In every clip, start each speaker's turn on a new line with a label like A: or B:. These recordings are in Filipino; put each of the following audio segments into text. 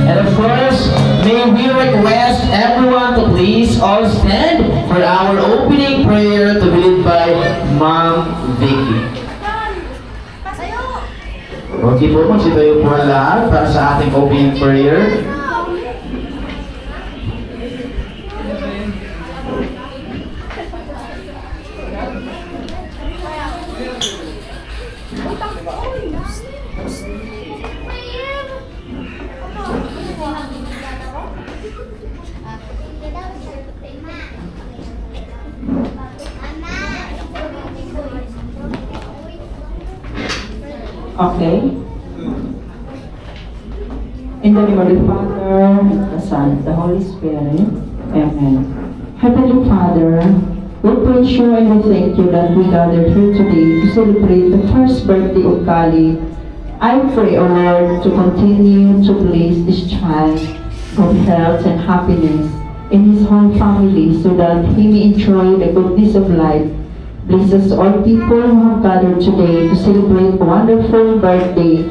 A: And of course, may we request everyone to please all stand for our opening prayer to be led by Ma'am Vicky. Okay po, magsitayo po ang lahat para sa ating opening prayer.
B: Okay. In the name of the Father, the Son, and the Holy Spirit. Amen. Heavenly Father, we praise you and we thank you that we gathered here today to celebrate the first birthday of Kali. I pray, O Lord, to continue to bless this child with health and happiness in his whole family so that he may enjoy the goodness of life. Bless us all people who have gathered today to celebrate a wonderful birthday.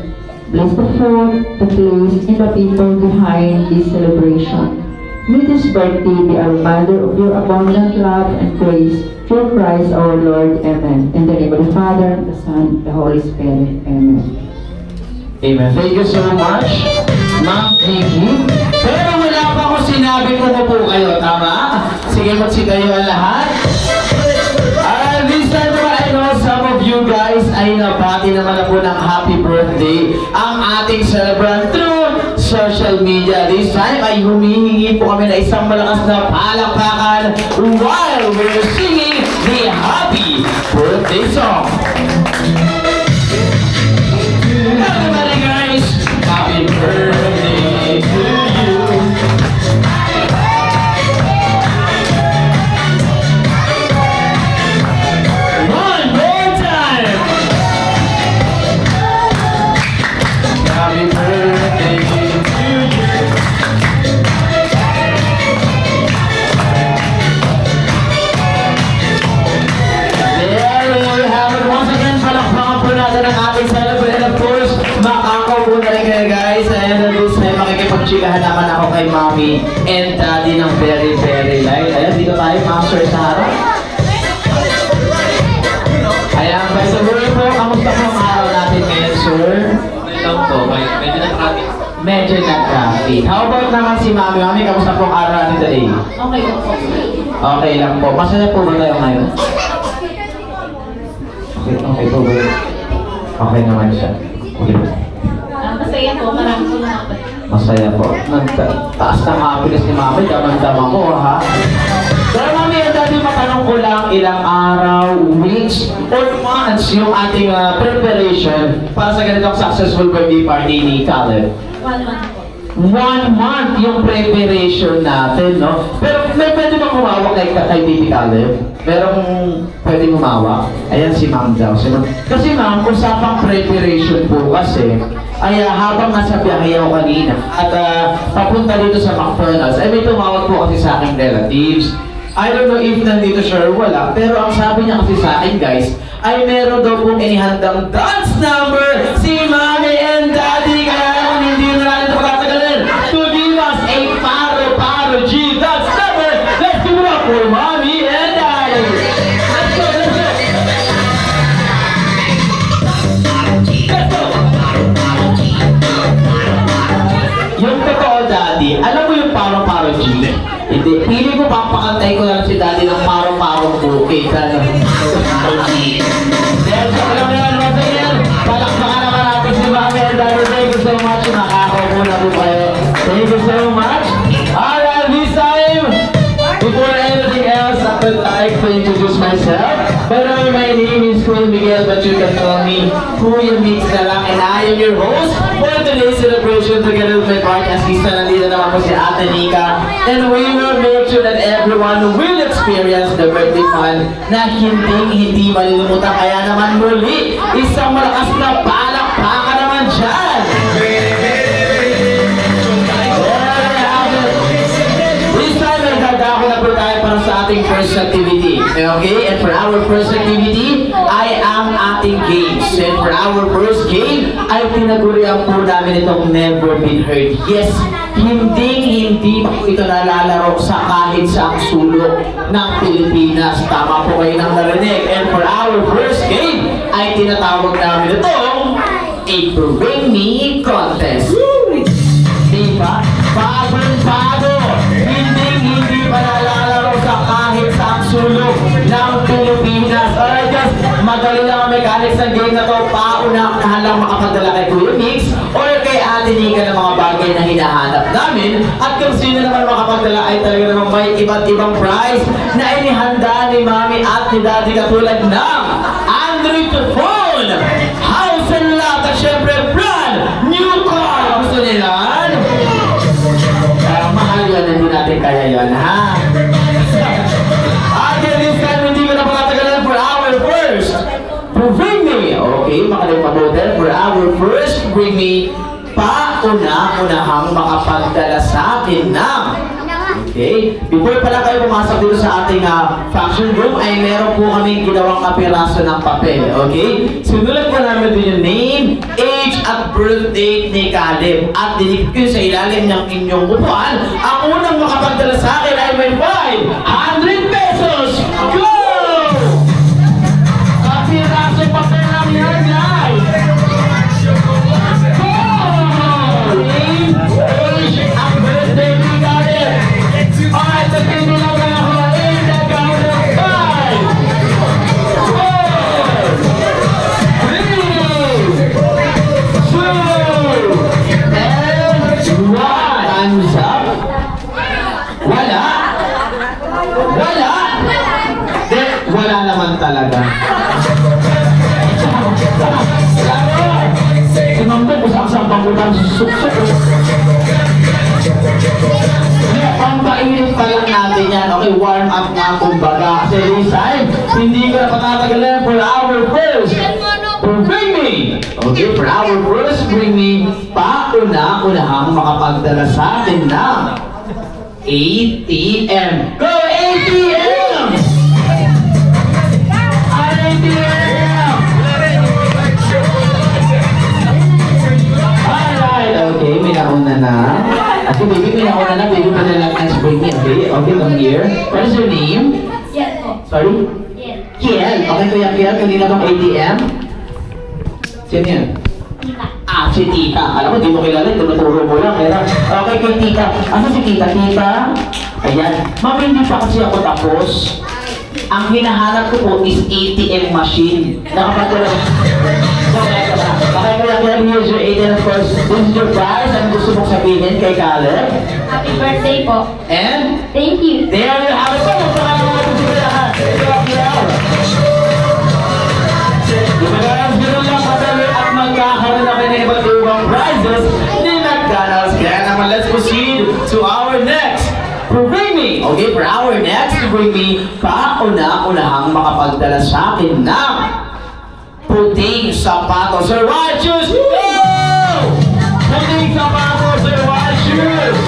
B: Bless the food, the place, and the people behind this celebration. May this birthday be a reminder of your abundant love and grace through Christ our Lord. Amen. In the name of the Father, the Son, the Holy Spirit. Amen.
A: Amen. Thank you so much, Ma'am Vicky. Pero wala pa akong sinabi kung po kayo, tama? Sige, magsitayo ang lahat. This time I know some of you guys ay nabati naman na po ng happy birthday ang ating celebrant through social media. This time ay humihingi po kami na isang malakas na palakpakan while we're singing the happy birthday song. Everybody guys, happy birthday to you. Chikahan naman ako kay Mommy and Daddy ng very, very light. Ayan, dito tayo, Master sa harap. Ayan, by the way po, kamusta po ang araw natin ngayon, sir?
C: Ito po, medyo nag-traffic.
A: Medyo nag-traffic. How about naman si Mommy? Mommy, kamusta po ang araw natin today?
B: Okay lang po.
A: Okay lang po. Masaya po ba tayo ngayon? Okay po ba? Okay naman siya. Okay.
B: Masaya po, marami po nakapag.
A: Masaya po. Taas ng happiness ni Mami, damang-dama ko, ha? Pero Mami, Daddy, matanong ko lang ilang araw, weeks, or months yung ating preparation para sa ganitong successful birthday party ni Caleb.
B: 1 month po.
A: 1 month yung preparation natin, no? Pero may pwede bang humawak kay Baby Caleb? Merong pwede humawak? Ayan si Ma'am daw. Kasi Ma'am, usapang preparation po kasi, ay habang nasa biyahe ako kanina at papunta dito sa McDonald's, ay may tumawag po kasi sa aking relatives. I don't know if nandito siya or wala, pero ang sabi niya kasi sa akin guys, ay meron daw pong inihandang dance number si Mommy and Daddy. Kaya kung hindi na natin ito patatagalin, to give us a paro G dance number. Let's give it up for Mommy and Daddy. Let's go, let's go. Let's go. Yung totoo, Daddy, alam mo yung paro G? Hindi. Pili ko papakantay ko lang si Daddy ng paro bukid. Dahil sa alam yan, Rafael, palakpakan naman natin si Mami and Daddy. Thank you so much. Nakakaw na po kayo. Thank you so much. Alright, this time, before anything else, I would like to introduce myself. By the way, my name is Kuya Miguel, but you can call me Kuya Mix na lang, and I am your host for today's celebration together with my partner. Nandito naman po si Ate Nika, and we will make sure that everyone will experience the birthday fun na hindi malilimutan. Kaya naman muli, isang malakas na palakpakan naman dyan! This time, nagdadako na po tayo para sa ating first activity. Okay? And for our first activity, ay ang ating games. and for our first game, ay tinagurian po namin itong Never Been Heard. Yes, hindi po ito nalalaro sa kahit saang sulok ng Pilipinas. Tama po kayo nang narinig. And for our first game, ay tinatawag namin itong a Bring Me Contest. Diba? Bagong-bago! Hindi pa nalalaro sa kahit saang sulok ng Pilipinas. Alright guys, madali lang ang mechanics ng game na to. Paunahan lang makapadala kay Kuya Mix or kay Ate Nika ng mga bagay na hinahanap namin. At kung sino naman makapagdala ay talaga naman may iba't ibang prize na inihanda ni Mami at ni Daddy katulad ng Android phone, house and lot, at syempre brand new car. Gusto nila? Mahal yan, hindi natin kaya yan, ha? Again, this time, hindi ko na pakatagalan for our first Bring Me. Okay, makaling mabuti. For our first Bring Me, pauna-unahang makapagdala sa akin ng okay? Before pala kayo pumasok dito sa ating function room, ay meron po kaming ginawang kapiraso ng papel, okay? Sinulat po namin din yung name, age, at birth date ni Caleb. At dinikit ko sa ilalim ng inyong upuan. Ang unang makapagdala sa akin ay may 500 pesos! Go! Kapiraso papel lang yan, guys! Go! Name, age, at birth date ni Caleb. Alright, the table lang na ako in the count of 5, 4, 3, 2, and 1. Time's up. Wala. Wala. Wala naman talaga. Si Ma'am Bek, usang-usang pangutang suksok. Pampainit pa lang natin yan. Okay, warm up nga kumbaga. Kasi this time, hindi ko na patatagalan for our first Bring Me. Okay, for our first Bring Me, pauna-unahang makapagdala sa atin ng ATM. Go ATM! ATM! Alright, okay, may nauna na. Okay, baby, may nauna na. Baby, pa na lang next Bring Me, okay? Okay, come here. What is your name?
D: Yes po.
A: Sorry?
D: Yes.
A: Kiel. Okay, Kuya Kiel, kanina bang ATM? Sino yan?
D: Tita.
A: Ah, si Tita. Alam mo, di mo kilala, tinuturo mo lang. Pero, okay, kay Tita. Asa si Tita? Tita? Ayan. Ma'am, hindi pa kasi ako tapos. Ang hinahanap ko po is ATM machine. Nakapagdala. Okay, Kuya Kiel, here's your ATM. Of course, this is your prize. Ano gusto mong sabihin kay Caleb?
D: Happy birthday po.
A: And?
D: Thank you.
A: There you have it po. Magpakalang natin si Kuya Kiel. Guys, ganoon lang kadali at magkakaroon na kayo ng iba't ibang prizes ni McDonald's. Kaya naman, let's proceed to our next Bring Me. Okay, for our next Bring Me, pauna-unahang makapagdala sa akin ng puting sapatos or white shoes. Go! Puting sapatos or white shoes.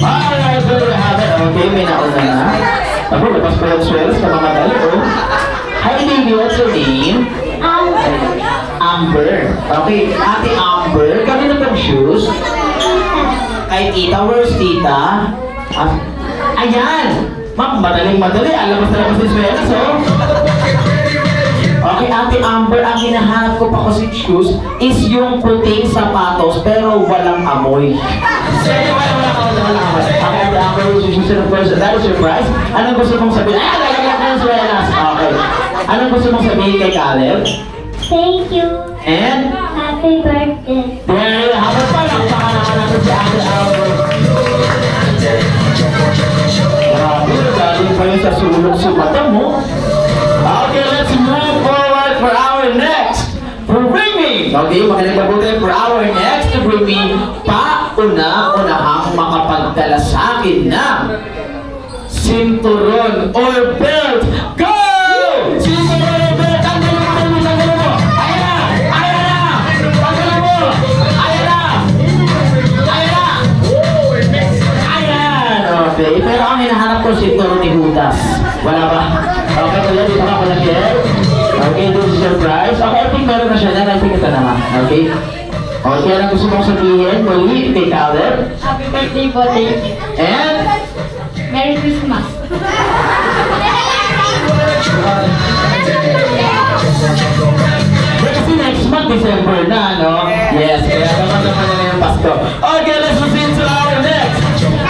A: Alright, there you have it. Okay, may nauna na. Ako, labas ko yung swells sa mga dali ko. Hi, baby, what's your name? Amber. Okay, Ate Amber, kami na pang shoes. Kay Tita, where's Tita? Ayan! Ma'am, madaling-madali. Alam mo talaga si Swells, oh. Okay, Ate Amber, ang hinahanap ko pa kasi shoes is yung puting sapatos pero walang amoy. Walang amoy. Okay, Ate Amber, shoes and of course, that is your prize. Anong gusto mong sabihin? Ay, lalagyan ko yung Swells. Okay. Anong gusto mong sabihin kay Caleb?
D: Thank you.
A: And?
D: Happy birthday.
A: There you have it. Palakpakan natin si Ate Amber. Grabe, galing pa yun sa sulok sa mata mo. Okay, let's move forward for our next Bring Me. Okay, makinig mabuti for our next Bring Me. Pauna-unahang makapagdala sa akin ng sinturon or belt. Go! Sinturon or belt. Tanggalin mo. Ayan na! Ayan na! Tanggalin mo! Ayan na! Ayan na! Ayan! Okay, pero ang hinahanap ko sinturon ni Judas. Wala ba? Okay, kuya, dito ka pala, Kiel. Okay, this is your prize. Okay, I think meron na siya na. I think ito na nga. Okay? Okay, ano gusto mong sabihin? Muli, kay Caleb.
D: Happy birthday po, thank you.
A: And?
D: Merry Christmas.
A: Kasi next month, December na, no? Yes, kaya naman na yung Pasko. Okay, let's proceed to our next.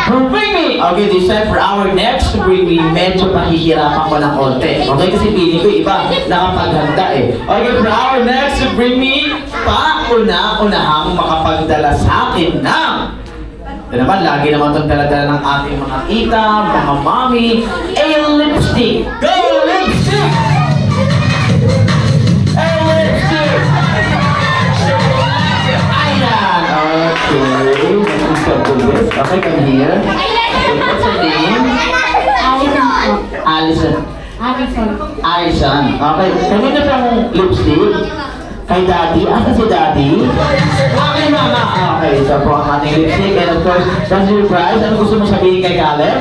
A: Bring me! Okay, this time for our next bring me, medyo mahihirapan ko ng konti. Okay, kasi pili ko iba, nakapaghanda eh. Okay, for our next bring me, pauna-unahang makapagdala sa akin ng ito naman, lagi naman itong dala-dala ng ating mga tita, mga mami, lipstick! Go lipstick! Lipstick! Ayan! Okay. Okay, come here. What's your name? Allison. Allison. Okay, kanina pang lipstick? Kay Daddy? Asa si Daddy? Okay, Mama. Okay, so po ang ating lipstick. And of course, that's your prize. Ano gusto mo sabihin kay Caleb?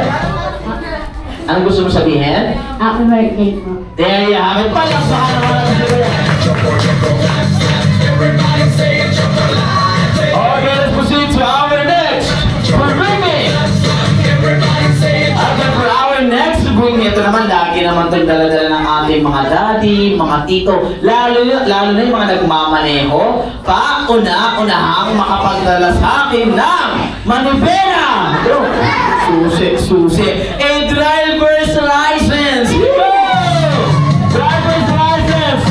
A: Ano gusto mo sabihin?
D: Happy birthday po.
A: There you have it. Palakpakan naman ang sabihin. Okay, let's proceed to our next. Bring me! Okay, for our next bring me, ito naman, lagi naman itong dala-dala ng ating mga daddy, mga tito, lalo na yung mga nagmamaneho, pauna-unahang makapagdala sa akin ng manibela! Susi. A driver's license! Go! Driver's license!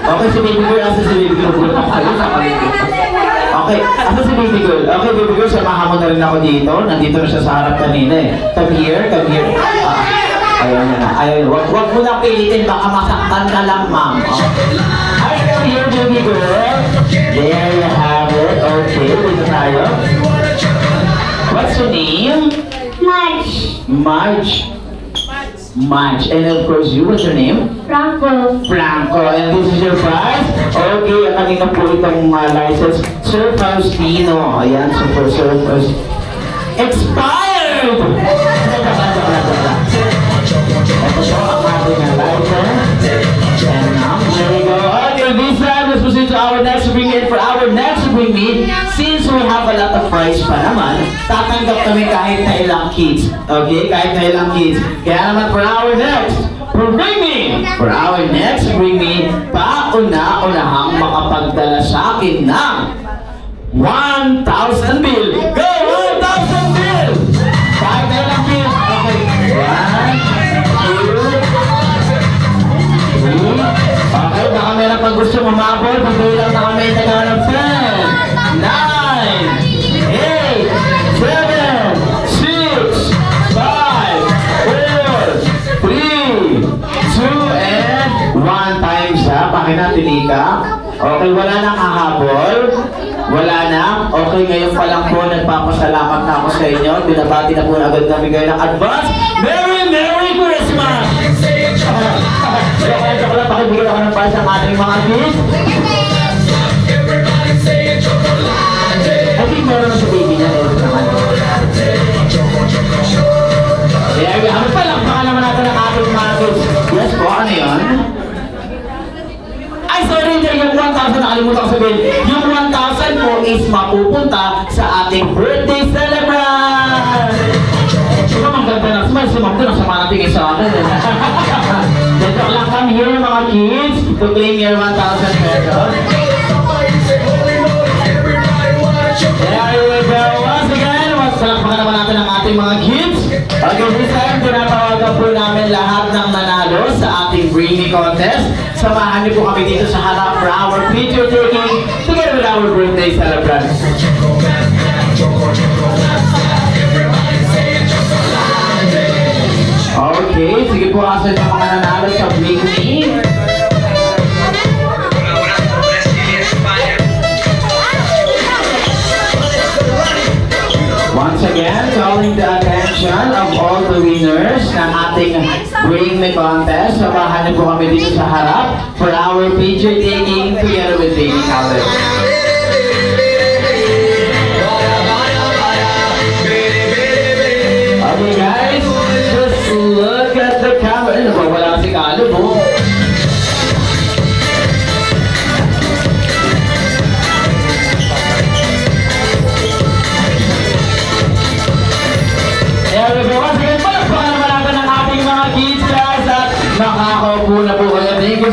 A: Okay, si baby girl, asa si baby girl? Okay, asa si baby girl? Okay, baby girl, samahan mo na rin ako dito. Nandito na siya sa harap kanina eh. Come here. Ayaw na. Wag mo na pilitin, baka masaktan ka lang, ma'am. Hi, come here, baby girl. There you have it. Okay, dito tayo. What's your name? Marge. And of course, what's your name?
D: Franco.
A: And this is your prize? Okay, kanina po itong license. Sir Faustino. Ayan, Sir Faustino. Expired! Ito po ang ating license. And now, there we go. Okay, this time, let's proceed to our next bring in. For our next bring me, since we have a lot of prize pa naman, tatanggap kami kahit na ilang kids. Okay, kahit na ilang kids. Kaya naman for our next bring me, pauna-unahang makapagdala sa akin ng 1,000 bill. Go! 1,000 bill! Kahit na ilang kids. Okay. 1, 2, 3. Okay, baka meron pag gusto mamabol, pagbilang na kami ng 10, 9, 8, 7, 6, 5, 4, 3, 2, and 1 time siya. Pakinatili ka. Okay, wala nang hahabol. Wala na. Okay, ngayon pa lang po, nagpapasalamat na ako sa inyo. Binabati na po agad kami kayo ng advance. Merry Christmas! Joke lang, pakibigyan ako ng prize ang ating mga kids. I think meron na sa baby niya. Ano pa lang, baka naman natin ang ating mga kids. Yes po, ano yun? Ay, sorry, yung 1,000 nakalimutan ko sabihin. Yung 1,000 po is mapupunta sa ating birthday celebrant! Diba, maganda na smile. Si Ma'am doon, nasama natin sa akin. Dito lang kami here, mga kids, to claim your 1,000 pesos. There we go. Once again, palakpakan naman natin ang ating mga kids. Okay, this time, tinatawagan po namin lahat ng nanalo sa ating Bring Me Contest. Samahan niyo po kami dito sa harap for our picture taking together with our birthday celebrant. Okay, sige po, asan yung mga nanalo sa Bring Me? Once again, calling the attention of all the winners ng ating Bring Me Contest. Samahan niyo po kami dito sa harap for our picture taking together with Baby Caleb. Okay guys.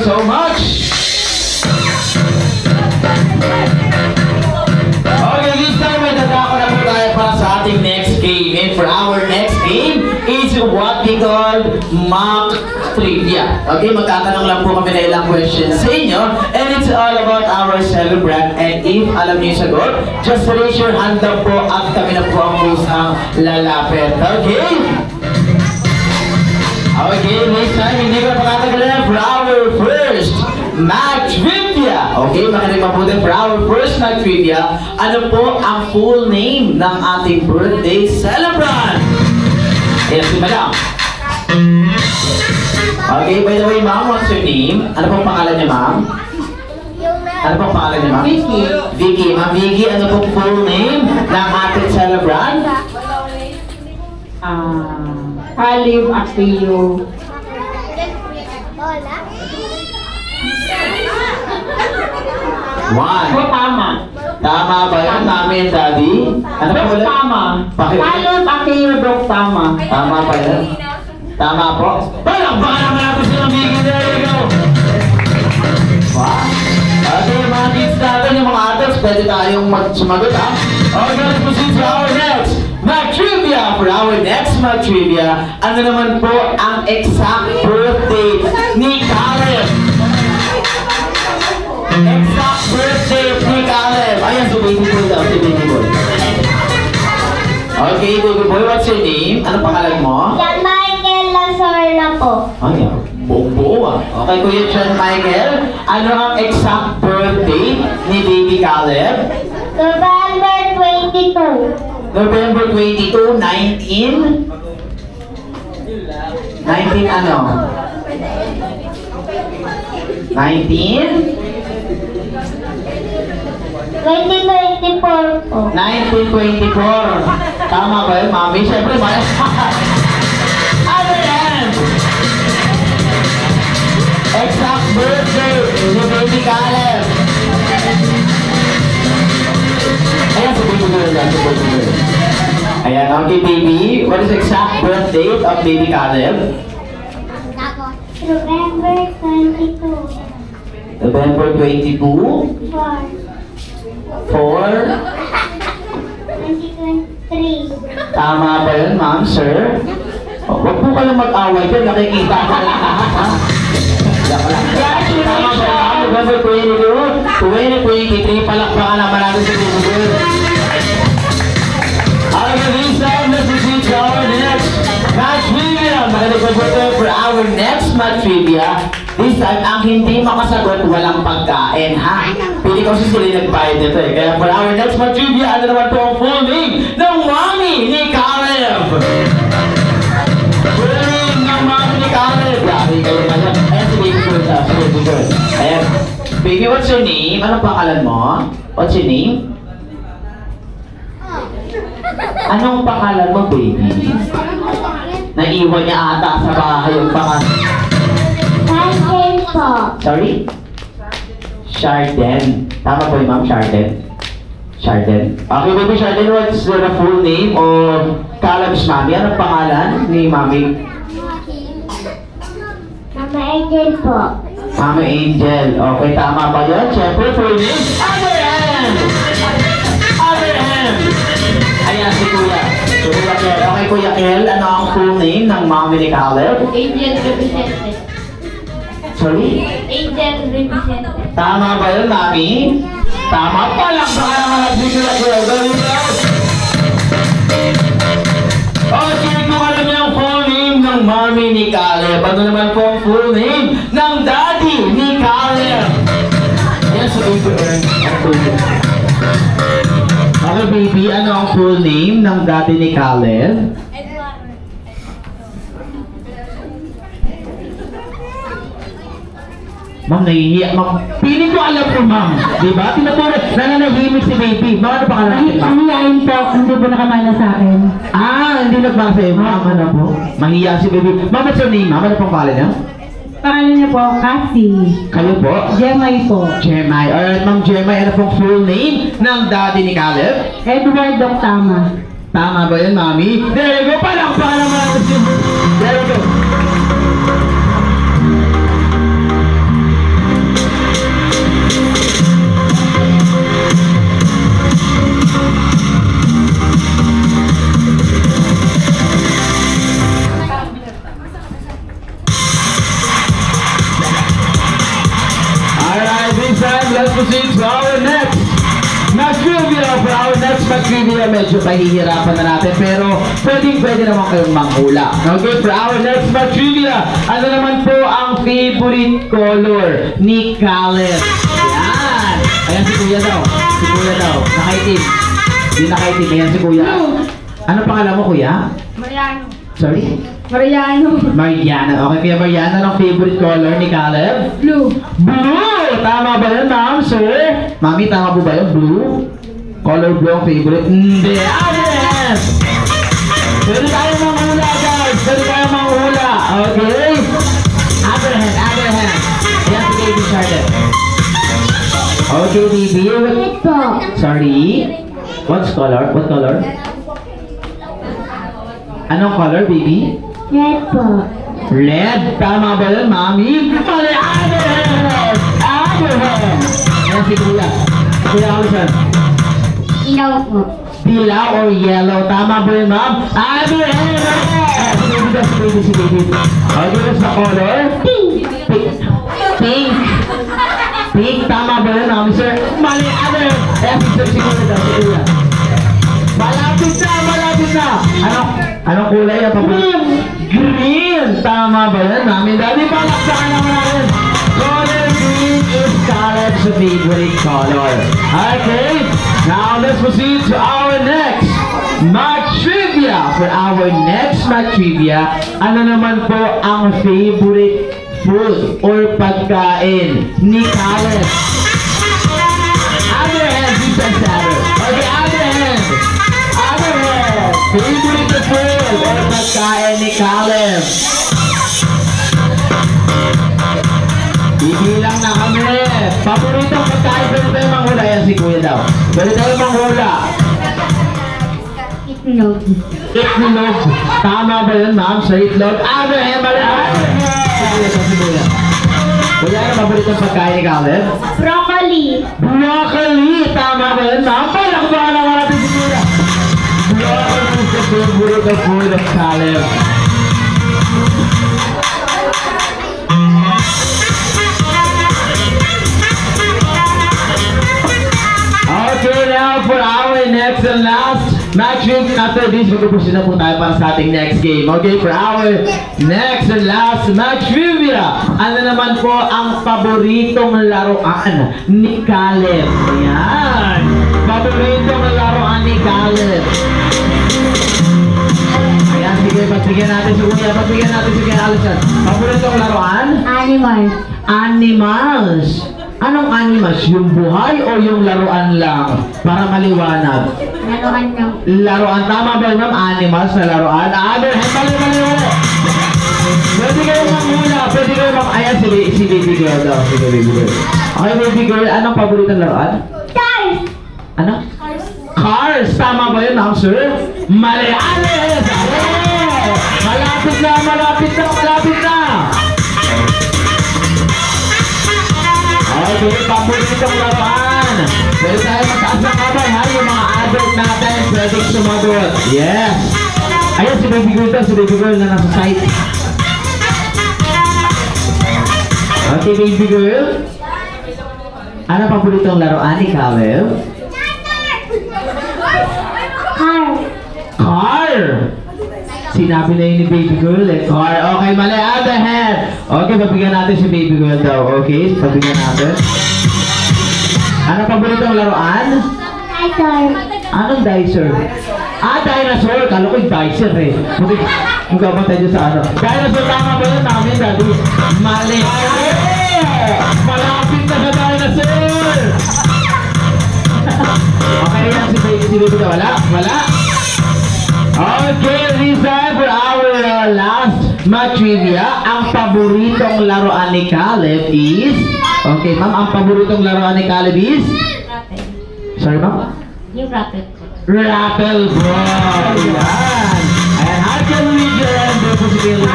A: so much. Okay, this time may dadako na po tayo para sa ating next game. And for our next game is what we call mock trivia. Okay, magtatanong lang po kami na ilang questions sa inyo. And it's all about our celebrant. And if alam niyo yung sagot, just raise your hand lang po at kami na po ang pusang lalapit. Okay? Okay, next time, hindi ko pakatagalan for our first Mac Trivia. Okay, makinig mabuti for our first Mac Trivia. Ano po ang full name ng ating birthday celebrant? Yes, si Madam. Okay, by the way, ma'am, what's your name? Ano pong pangalan niya, ma'am? Ano pong pangalan niya, ma'am?
B: Vicky.
A: Vicky. Ma'am Vicky, ano pong full name ng ating celebrant?
B: Caleb Aquilio.
A: One.
B: O, tama.
A: Tama ba yan, mami and daddy? Ano po
B: Dok,
A: ulit?
B: tama.
A: Bakit?
B: Caleb Aquilio, Dok, tama.
A: Tama ba yan? Tama po? Palakpakan naman natin si Ma'am Vicky. There you go. Wow. Okay, mga kids natin, yung mga adults, pwede tayong sumagot, ha? Okay, let's proceed to our next Mac Trivia. For our next Mac Trivia, ano naman po ang exact birthday ni Caleb? Exact birthday ni Caleb. Ayan, si baby boy daw, si baby boy. Okay, baby boy, what's your name? Ano pangalan mo?
D: John Michael Lasorna po.
A: Ay, buo ah. Okay, Kuya John Michael, ano ang exact birthday ni baby Caleb?
D: November 22.
A: November 22, 19 ano? 19?
D: 2024 po.
A: 1924. Tama ba yun, mami? Siyempre, mami. Ano yan? Exact birthday ni baby Caleb. Ayan, si baby girl yan, si baby girl. Ayan, okay baby. What is exact birth date of baby Caleb?
D: November 22.
A: November 22,
D: 4.
A: 4.
D: 2023.
A: Tama ba yun, ma'am, sir? Oh, huwag po kayong mag-away dyan. Nakikita ko lang lahat, ha? Tama ba, ma'am? November 22, 2023. Palakpakan naman natin sa baby girl. Okay, this time, let's proceed to our next Match Trivia. Makinig po for our next Match Trivia. This time, ang hindi makasagot, walang pagkain, ha? Pili ko sila nagbayad nito eh. Kaya for our next Match Trivia, ano naman po ang full name ng mommy ni Caleb? Full name ng mommy ni Caleb. Grabe kayo na yan. Ayan si baby girl na. Si baby girl. Ayan. Baby, what's your name? Anong pangalan mo? What's your name? Anong pangalan mo, baby? Naiwan niya ata sa bahay yung pangalan.
D: Michael po.
A: Sorry? Sharden. Tama po yung ma'am, Sharden? Sharden. Okay, baby Sharden, what's the full name of Caleb's mommy? Anong pangalan ni mommy?
D: Mama Angel po.
A: Mama Angel. Okay, tama ba yun? Siyempre, full name? Abraham! Abraham! Ayan, si Kuya. Si Kuya Kel. Okay, Kuya Kel, ano ang full name ng mommy ni Caleb?
D: Angel Represented.
A: Sorry?
D: Angel Represented.
A: Tama ba yun, mami? Tama pa lang. Baka naman nagbigil ako. Very good. Okay, kung alam niyo ang full name ng mami ni Caleb, ano naman po ang full name ng daddy ni Caleb? Yes, baby. Okay, baby, ano ang full name ng daddy ni Caleb? Ma'am, nahihiya. Ma'am, piling ko alam ko, ma'am. Diba? Tinuturo, nananahimik si baby. Ma'am, ano pa ka natin, ma'am?
B: Mahihain po, hindi po nakamana sa akin.
A: Hindi nagbasa eh. Ma'am, ano po? Mahiya si baby. Ma'am, what's your name, ma'am? Ano pong pangalan niya?
B: Pangalan niya po, Cassie.
A: Kayo po?
B: Jemay po.
A: Jemay. Alright, ma'am Jemay. Ano pong full name ng daddy ni Caleb?
B: Edward Dok Tama.
A: Tama ba yun, mami? There you go. Palakpakan naman natin si... There you go. mag-trivia, medyo pahihirapan na natin, pero pwede naman kayong manghula. Okay, for our next mag-trivia, ano naman po ang favorite color ni Caleb? Yan! Ayan si Kuya daw. Si Kuya daw. Nakaitim. Hindi nakaitim. Ayan si Kuya. Ano pangalan mo, Kuya?
D: Mariano.
A: Sorry?
D: Mariano.
A: Mariana. Okay, Kuya Mariana, anong favorite color ni Caleb?
D: Blue.
A: Blue! Tama ba yun, ma'am, sir? Mami, tama po ba yun? Blue? Color blue ang favorite? Hindi! Yes! Pwede tayo manghula, guys! Pwede tayo manghula! Okay? Other hand, other hand. Ayan si Baby Charlotte. Okay, baby.
D: Red po.
A: Sorry? What's color? What color? Anong color, baby?
D: Red po.
A: Red. Tama ba yun, mami? Mali! Other hand! Other hand! Ayan si Kuya. Kuya, ako saan?
D: Ilaw po.
A: Dilaw or yellow? Tama ba yun, ma'am? Other hand! Si baby daw, si baby, si baby. Okay, sa color?
D: Pink.
A: Pink. Pink. Pink. Tama ba yun, mami, sir? Mali! Other hand! Ayan si sir, si Kuya daw, si Kuya. Malapit na! Malapit na! Anong kulay ang paborito? Green! Tama ba yan, mami? Dali, palaksakan naman natin. Color green is Caleb's favorite color. Okay, now let's proceed to our next Math Trivia. For our next Math Trivia, ano naman po ang favorite food or pagkain ni Caleb? Other hand, this is Sarah. Okay, other hand. Other hand. Favorite food or pagkain ni Caleb? Bibilang na kami. Paboritong pagkain, pwede tayo manghula. Yan si Kuya daw. Pwede tayo manghula.
D: Itlog.
A: Itlog. Tama ba yun, ma'am? Sa itlog? Other hand, mali. Other hand. Si Kuya. Kuya, ano paboritong pagkain ni Caleb?
D: Broccoli.
A: Broccoli. Tama ba yun, ma'am? Palakbahan naman natin si Kuya. Broccoli is the favorite food of Caleb. Okay, now for our next and last match game. After this, mag-proceed na po tayo para sa ating next game. Okay, for our next and last match trivia. Ano naman po ang paboritong laruan ni Caleb? Ayan. Paboritong laruan ni Caleb. Ayan, sige, pagbigyan natin si Kuya. Pagbigyan natin si Kuya Alison. Paboritong laruan?
D: Animals.
A: Animals. Anong animals? Yung buhay o yung laruan lang? Para maliwanag.
D: Laruan lang.
A: Laruan. Tama ba ma'am? Animals na laruan? Other hand. Mali. Pwede kayo manghula. Pwede kayo ayan, si baby girl daw. Si baby girl. Okay, baby girl. Anong paboritong laruan?
D: Cars.
A: Ano? Cars. Tama ba yun, ma'am, sir? Mali. Alice! Malapit na. Okay, paboritong laruan. Pwede tayo mataas ng kamay, ha? Yung mga adult natin, pwedeng sumagot. Yes! Ayan, si baby girl daw, si baby girl na nasa side. Okay, baby girl. Ano paboritong laruan ni Caleb?
D: Car.
A: Car! Sinabi na yun ni baby girl eh. Car. Okay, mali. Other hand. Okay, pabigyan natin si baby girl daw. Okay, pabigyan natin. Ano paboritong laruan?
D: Dinosaur.
A: Anong dinosaur? Dinosaur. Kala ko yung dicer eh. Kung kapatay dyan sa ano. Dinosaur, tama ba yun namin, daddy? Mali. Malapit na sa dinosaur! Okay, yan si baby daw. Wala? Okay, Lisa, for our last match trivia, ang paboritong laruan ni Caleb is... Okay, ma'am, ang paboritong laruan ni Caleb is... Sorry, ma'am?
D: Yung rocket.
A: Rattle ball! Yan! Ayan, how can we get the possibility?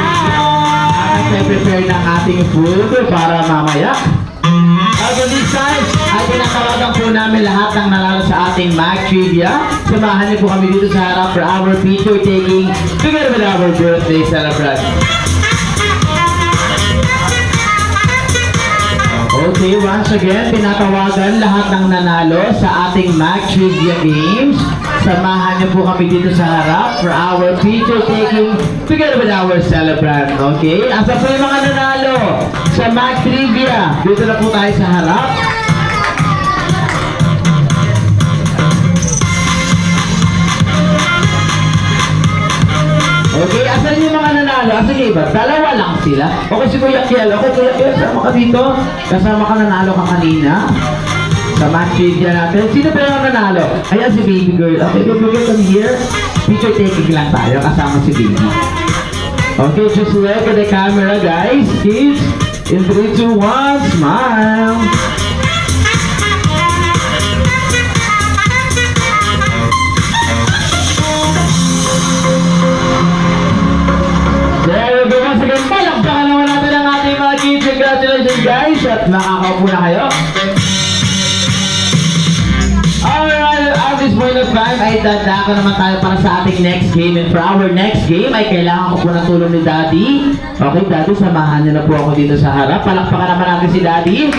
A: At prepare ng ating food para mamaya. Okay, this time, ay pinatawagan po namin lahat ng nanalo sa ating Mac Trivia. Samahan niyo po kami dito sa harap for our picture taking together with our birthday celebration. Okay, once again, tinatawagan lahat ng nanalo sa ating Mac Trivia Games. Samahan niyo po kami dito sa harap for our picture taking together with our celebrant. Okay? Asa po yung mga nanalo sa Mac Trivia? Dito na po tayo sa harap. Okay, asan yung mga nanalo? Asan yung iba? Dalawa lang sila. Okay, si Kuya Kiel. Okay, Kuya Kiel, sama ka dito. Kasama ka, nanalo ka kanina. Sa match trivia natin. Sino pa yung nanalo? Ayan si baby girl. Okay, baby girl, come here. Picture taking lang tayo. Kasama si baby. Okay, just look at the camera, guys. Kids, in 3, 2, 1, smile. There we go. Once again, palakpakan naman natin ang ating mga kids. Congratulations, guys. At makakaupo na kayo. Alright, at this point of time, ay dadako naman tayo para sa ating next game. And for our next game, ay kailangan ko po ng tulong ni Daddy. Okay, Daddy, samahan niyo na po ako dito sa harap. Palakpakan naman natin si Daddy.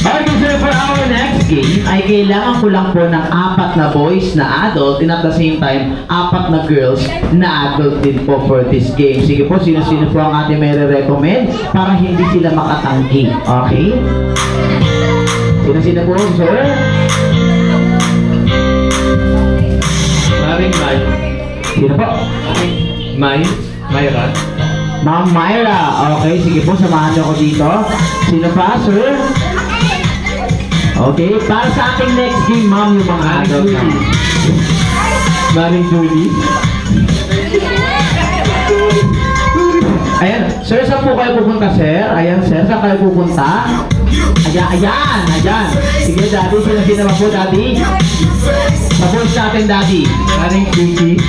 A: Okay, so for our next game, ay kailangan ko lang po ng 4 na boys na adult and at the same time, 4 na girls na adult din po for this game. Sige po, sino-sino po ang ating may re-recommend para hindi sila makatanggi. Okay? Sino-sino po, sir?
C: Maring May.
A: Sino po?
C: Myra.
A: Ma'am Myra. Okay, sige po, samahan niyo ako dito. Sino pa, sir? Okay, para sa ating next game, ma'am, yung mga adult na.
C: Maring Julie.
A: Ayan, sir, saan po kayo pupunta, sir? Ayan, sir, saan kayo pupunta? Ayan. Sige, Daddy, sino ba po, Daddy? Tapos natin, Daddy.
C: Maring Vicky.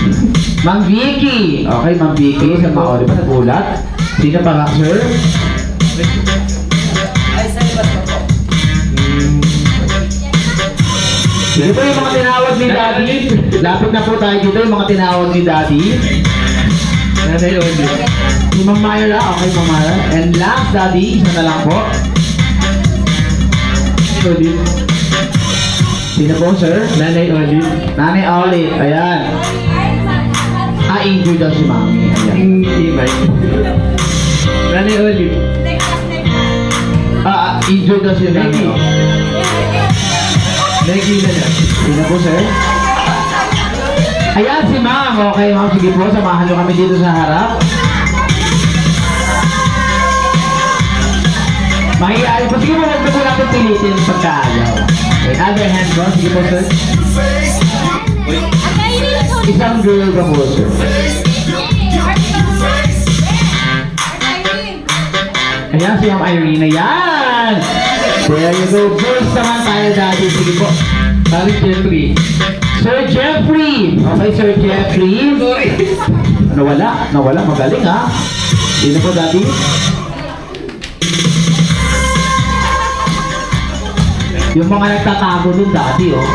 A: Ma'am Vicky. Okay, Ma'am Vicky, sa mga olive na gulat. Sino pa nga, sir? Sige po yung mga tinawag ni Daddy. Lapit na po tayo dito, yung mga tinawag ni Daddy.
C: Nanay Olive.
A: Si Ma'am Myra, okay, Ma'am Myra. And last, Daddy, isa na lang po.
C: Olive.
A: Sino po, sir?
C: Nanay Olive.
A: Nanay Olive, ayan. Injured daw si Mami. Ayan.
C: Imay. Nanay Olive.
A: Injured daw si Mami.
C: Maggie. Maggie na yan.
A: Sino po, sir? Ayan si Ma'am. Okay, Ma'am. Sige po, samahan nyo kami dito sa harap. Mahihayin po. Sige po, huwag na po natin pilitin pagkaayaw. Okay, other hand po. Sige po, sir. Isang girl ba po, sir? Ayan si Ma'am Irene. Ayan! There you go. First naman tayo, Daddy. Sige po.
C: Maring Jeffrey.
A: Sir Jeffrey! Okay, Sir Jeffrey.
C: Sorry.
A: Nawala. Magaling, ha? Sino po, Daddy? Yung mga nagtatago dun, Daddy, oh.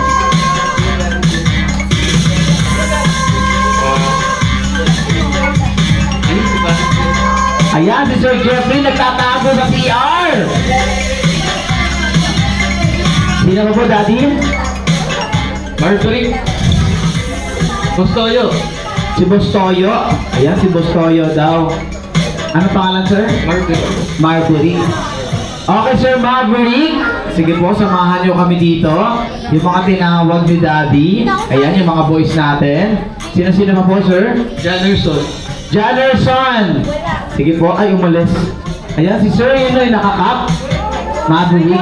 A: Ayan, si Sir Jeffrey nagtatago sa CR! Sino ba po, Daddy?
C: Marjorie. Bustoyo.
A: Si Bustoyo. Ayan, si Bustoyo daw. Ano pangalan, sir? Marbury. Okay, Sir Marbury. Sige po, samahan nyo kami dito. Yung mga tinawag ni Daddy. Ayan, yung mga boys natin. Sino-sino pa po, sir?
C: Janerson.
A: Janerson! Sige po, ay umalis. Ayan, si Sir, yun ay nakakap. Marbury.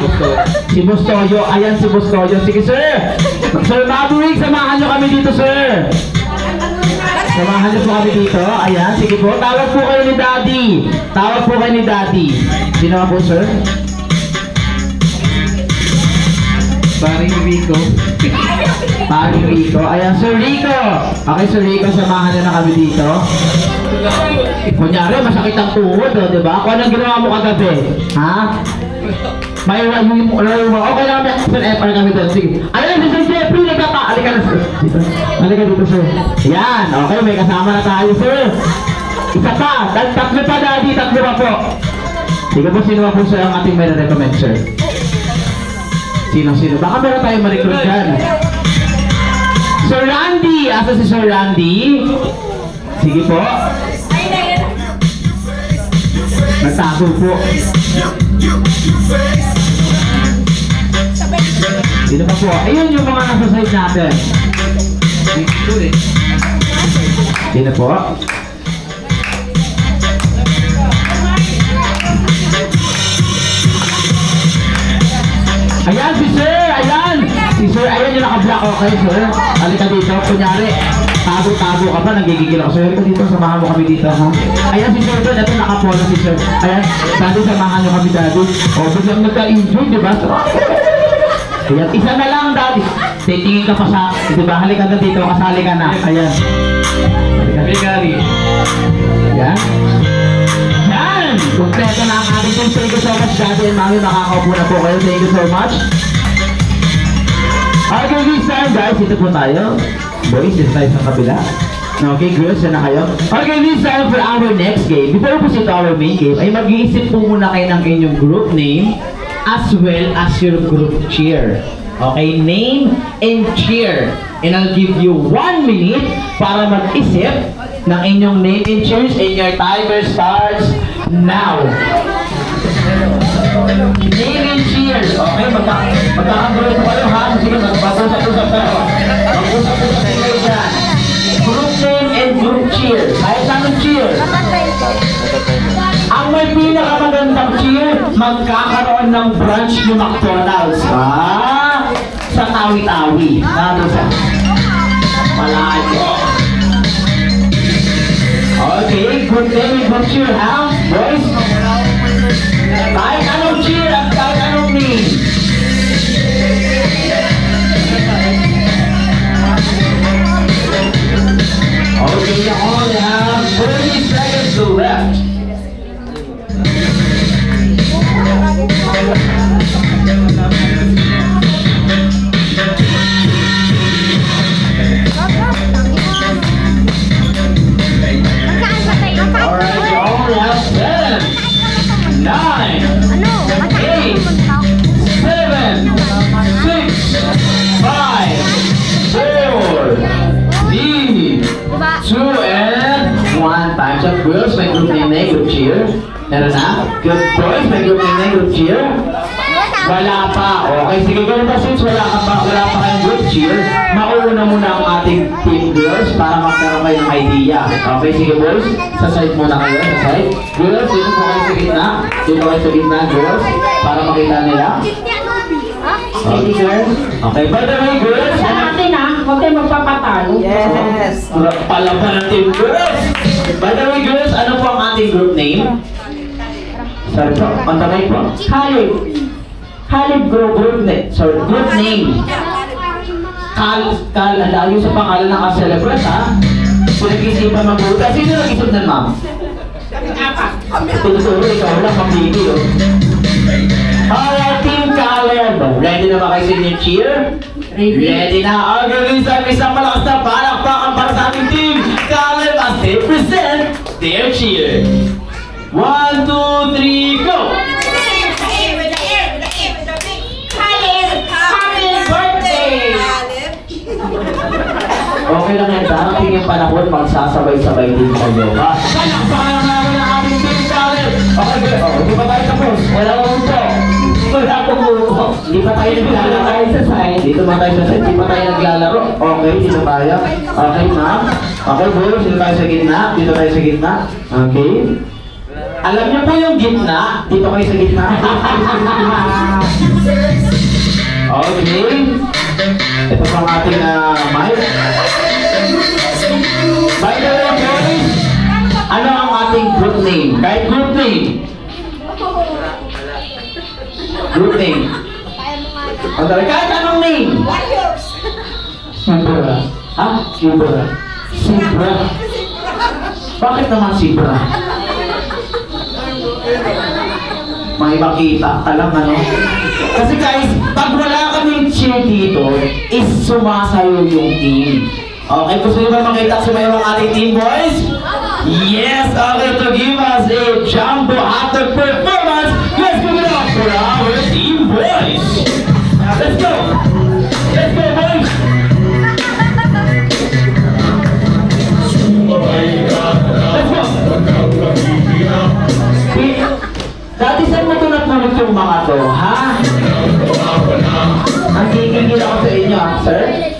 A: Si Bustoyo. Ayan, si Bustoyo. Sige, sir. Sir Marbury, samahan nyo kami dito, sir. Samahan niyo po kami dito. Ayan, sige po. Tawag po kayo ni Daddy. Tawag po kayo ni Daddy. Sino nga po, sir?
C: Maring Rico.
A: Paring Rico. Ayan, Sir Rico. Okay, Sir Rico, samahan niyo na kami dito. Kunyari, masakit ang tuhod, oh, diba? Kung anong ginawa mo kagabi? Ha? May rayong mo. Okay lang kami. Sir, para kami doon. Sige. Ayan, si Sir Jeffrey, nagkapa. Halika na, sir. Halika dito, sir. Yan. Okay, may kasama na tayo, sir. Isa pa! Tatlo pa, Daddy! Tatlo pa po! Sige po, sino pa po sa ang ating may recommend, sir? Sino? Baka meron tayong ma-recruit dyan. Sir Randy! Asa si Sir Randy? Sige po. Nagtago po. Dito pa po. Ayun yung mga nasa side natin. Dito po. Ayan si Sir! Ayan! Si Sir, ayan yung naka-block. Okay, Sir. Halika dito. Kunyari, tago-tago ka ba? Nagigigil ako. Sir, halika dito. Samahan mo kami dito, ha? Ayan si Sir doon. Ito naka-polo si Sir. Ayan. Daddy, samahan nyo kami, Daddy. O, biglang nagka-enjoy, di ba? Ayan. Isa na lang, Daddy. Titingin ka pa sa... Di ba? Halika na dito. Kasali ka na. Ayan. Halika.
C: Bigari.
A: Ayan. Yan! Kompleto na ang ating team. Thank you so much, Daddy and Mami. Makakaupo na po kayo. Thank you so much. Okay, this time, guys. Ito po tayo. Boys, dito tayo sa kabila. Okay, girls, yan na kayo. Okay, this time for our next game. Before po to our main game, ay mag-iisip po muna kayo ng inyong group name as well as your group cheer. Okay, name and cheer. And I'll give you 1 minute para mag-isip ng inyong name and cheers, and your timer starts now. Name and cheers. Okay, magkakagulo po kayo, ha? Sige, mag-usap-usap tayo. Mag-usap-usap kayo dyan. Group name and group cheer. Kahit namin cheer. Ang may pinakamagandang cheer, magkakaroon ng branch ng McDonald's. Sa Tawi-Tawi. Nado sa Malayo. Okay, good name and group cheer, ha? Boys? Kahit anong cheer at kahit anong name. Okay, you only have 30 seconds left. Alright, you only have 10, 9, 8, 7, 6, 5, 4, 3, 2, and 1. Time's up, girls. May group name, group cheer. Meron na? Good boys, may group name, group cheer. Wala pa. Okay, sige, ganun pa since wala pa kayong group cheer, mauna muna ang ating team girls para magkaroon kayo ng idea. Okay, sige boys, sa side muna kayo, sa side. Girls, dito po kayo sa gitna. Dito kayo sa gitna, girls, para makita nila. Okay, girls. Okay, by the way, girls,
B: Sa natin, ha? Huwag tayo magpapatalo.
E: Yes.
A: palaban ng team girls. By the way, girls, ano po ang ating group name? Sorry po, pantamay po. Khalid group name. Sorry, group name. Layo sa pangalan ng ka-celebrate, ha? Pinag-isipan mabuti. Sino nag-isip na, ma'am? Tuturo, ikaw lang, pang-baby, oh. Alright, Team Caleb. Ready na ba kayo sa inyong cheer? Ready na. Okay, isang malakas na palakpakan para sa ating Team Caleb as they present their cheer. 1, 2, 3, go! Okay lang yan, darating yung panahon, magsasabay-sabay din kayo. Palakpakan namin ang ating Team Caleb! Okay, good. Hindi pa tayo tapos. Wala ko po. Wala ko po. Hindi pa tayo naglalaro sa side. Dito ba tayo sa side? Hindi pa tayo naglalaro. Okay, dito tayo. Okay, ma'am. Okay, boys. Dito tayo sa gitna. Dito tayo sa gitna. Okay. Alam niyo po yung gitna. Dito kayo sa gitna. Okay. Ito pang ating mic. By the way, boys, ano ang ating group name? Kahit group name. Group name. Kahit anong name. Sibra. Ha? Sibra. Sibra. Bakit naman Sibra? May makita ka lang, ano? Kasi guys, pag wala kaming cheer dito, is sumasayo yung team. Okay, gusto nyo ba makita sa mayroong ating team, boys? Yes, okay, to give us a jumbo after performance, let's give it up for our team boys. Now, let's go. Let's go, boys. Let's go. Dati saan mo tunat-tunat yung mga to, ha? Ang gigigil ako sa inyo, sir?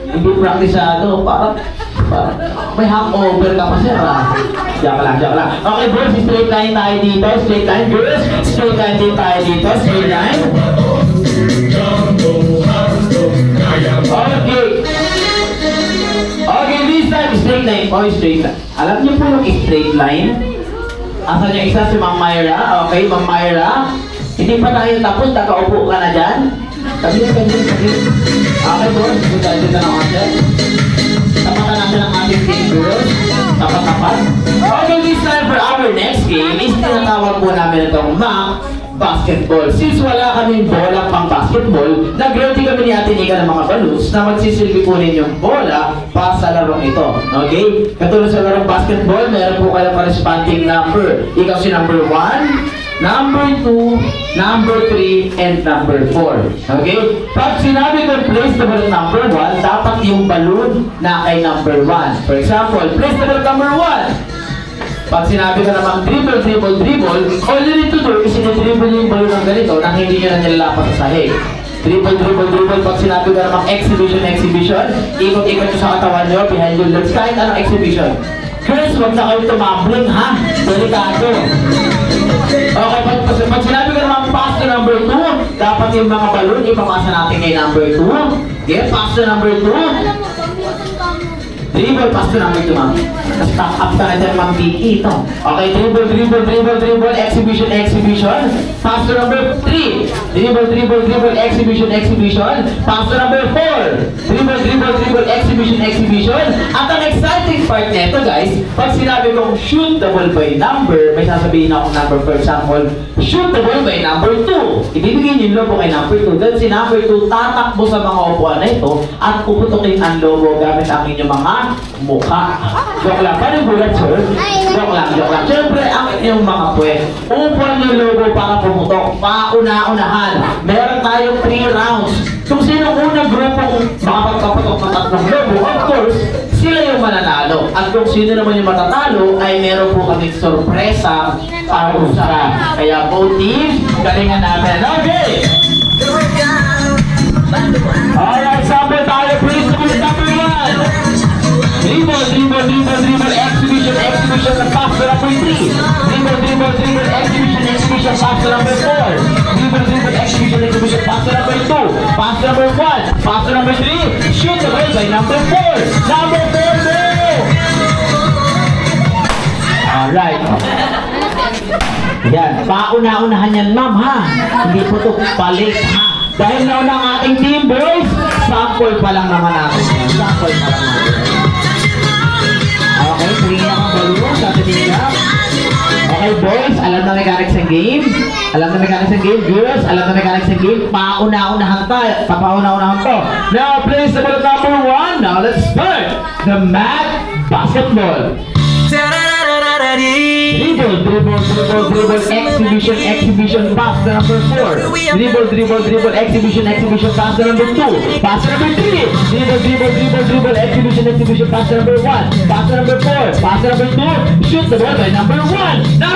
A: Hindi praktisado. Parang may hangover ka pa, sir, ha? Joke lang. Okay, boys, straight line tayo dito. Straight line, girls. Straight line din tayo dito. Straight line. Okay. Okay, this time, straight line. Oh, straight line. Alam niyo po yung straight line? Asan yung isa si Ma'am Myra? Okay, Ma'am Myra. Hindi pa tayo tapos, nakaupo ka na dyan. Sabi. Okay, boys, tayo dito ng answer. Tapatan natin ang ating team, girls. Tapat-tapat. Okay, this time for our next game is tinatawag po namin itong mock basketball. Since wala kaming bola pang basketball, nag-ready kami ni Ate Nika ng mga balloons na magsisilbi po ninyong bola para sa larong ito. Okay? Katulad sa larong basketball, meron po kayong corresponding number. Ikaw si number 1, number 2, number 3, and number 4. Okay? Pag sinabi ko place the ball at number 1, dapat yung balloon na kay number 1. For example, place the ball at number 1. Pag sinabi ka naman dribble, all you need to do is sinidribble yung balloon ng ganito nang hindi nyo na nilalapat sa sahig. Dribble. Pag sinabi ka naman exhibition, ikot-ikot nyo sa katawan nyo, behind your legs, kahit anong exhibition. Girls, huwag na kayo tumambling, ha? Delikado. Okay, pag sinabi ka naman pass to number 2, dapat yung mga balloon ipapasa natin kay number 2. Okay, pass to number 2. Dribble, pass to number 2, ma'am. Stack up ka na dyan, ma'am Vicky, ito. Okay, dribble, exhibition. Pass to number 3. Dribble, exhibition. Pass to number 4. Dribble, exhibition. At ang exciting part nito, guys, pag sinabi kong shoot the ball by number, may sasabihin akong number, for example, shoot the ball by number 2. Ibibigay niyo yung lobo kay number 2. Dahil si number 2 tatakbo sa mga upuan na ito at puputukin ang lobo gamit ang inyong mga mukha. Joke lang. Paano bulat, sir? Joke lang. Siyempre, ang inyong mga puwet. Upuan yung lobo para pumutok. Pauna-unahan. Meron tayong 3 rounds. Kung sino unang grupong makapagpapatok ng 3 lobo, of course, sila yung mananalo. At kung sino naman yung matatalo, ay meron po kaming sorpresa para sa. Kaya both teams, galingan natin. Okay! Alright, sample tayo. Please, number 1. Dribble, exhibition, pass to number 3. Dribble, exhibition, pass to number 4. Dribble, exhibition, pass to number 2. Pass to number 1, pass to number 3. Shoot the ball by number 4. Number 4, go! Alright. Yan, pauna-unahan yan, ma'am, ha? Hindi po ito palit, ha? Dahil nauna ang ating team, boys, sample pa lang naman natin. Sample pa lang natin. Okay, tingin ako ang balloon, tatingin ka. Okay, boys, alam na mechanics ng game. Girls, alam na mechanics ng game. Pauna-unahan tayo. Papauna-unahan to. Now, place the ball at number 1. Now, let's start the mat basketball. Dribble, exhibition, pass to number 4. Dribble, exhibition, pass to number 2. Pass to number 3. Dribble, exhibition, pass to number 1. Pass to number 4. Pass to number 2. Shoot the ball by number 1. No!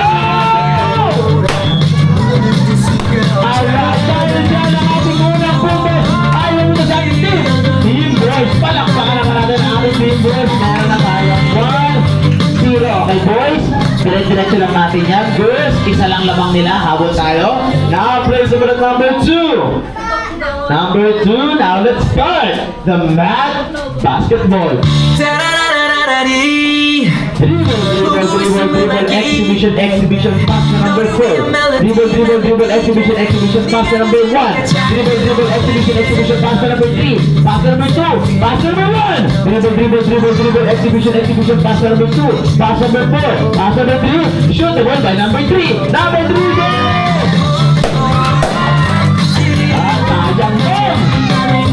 A: Alright, dahil dyan ang ating unang puntos. Ayaw mo na sa ating team. Team boys, palakpakan naman natin ang ating team boys. Meron na tayong 1-0. Okay, boys? Diretso lang natin yan. Girls, isa lang lamang nila. Habol tayo. Now, place the ball at number 2. Number 2, now let's start the mat basketball. Dribble, exhibition, pass to number 4. Dribble, exhibition, pass to number 1. Dribble, exhibition, pass to number 3. Pass to number 2. Pass to number 1. Dribble, exhibition, pass to number 2. Pass to number 4. Pass to number 3. Shoot the ball by number 3. Number 3, go!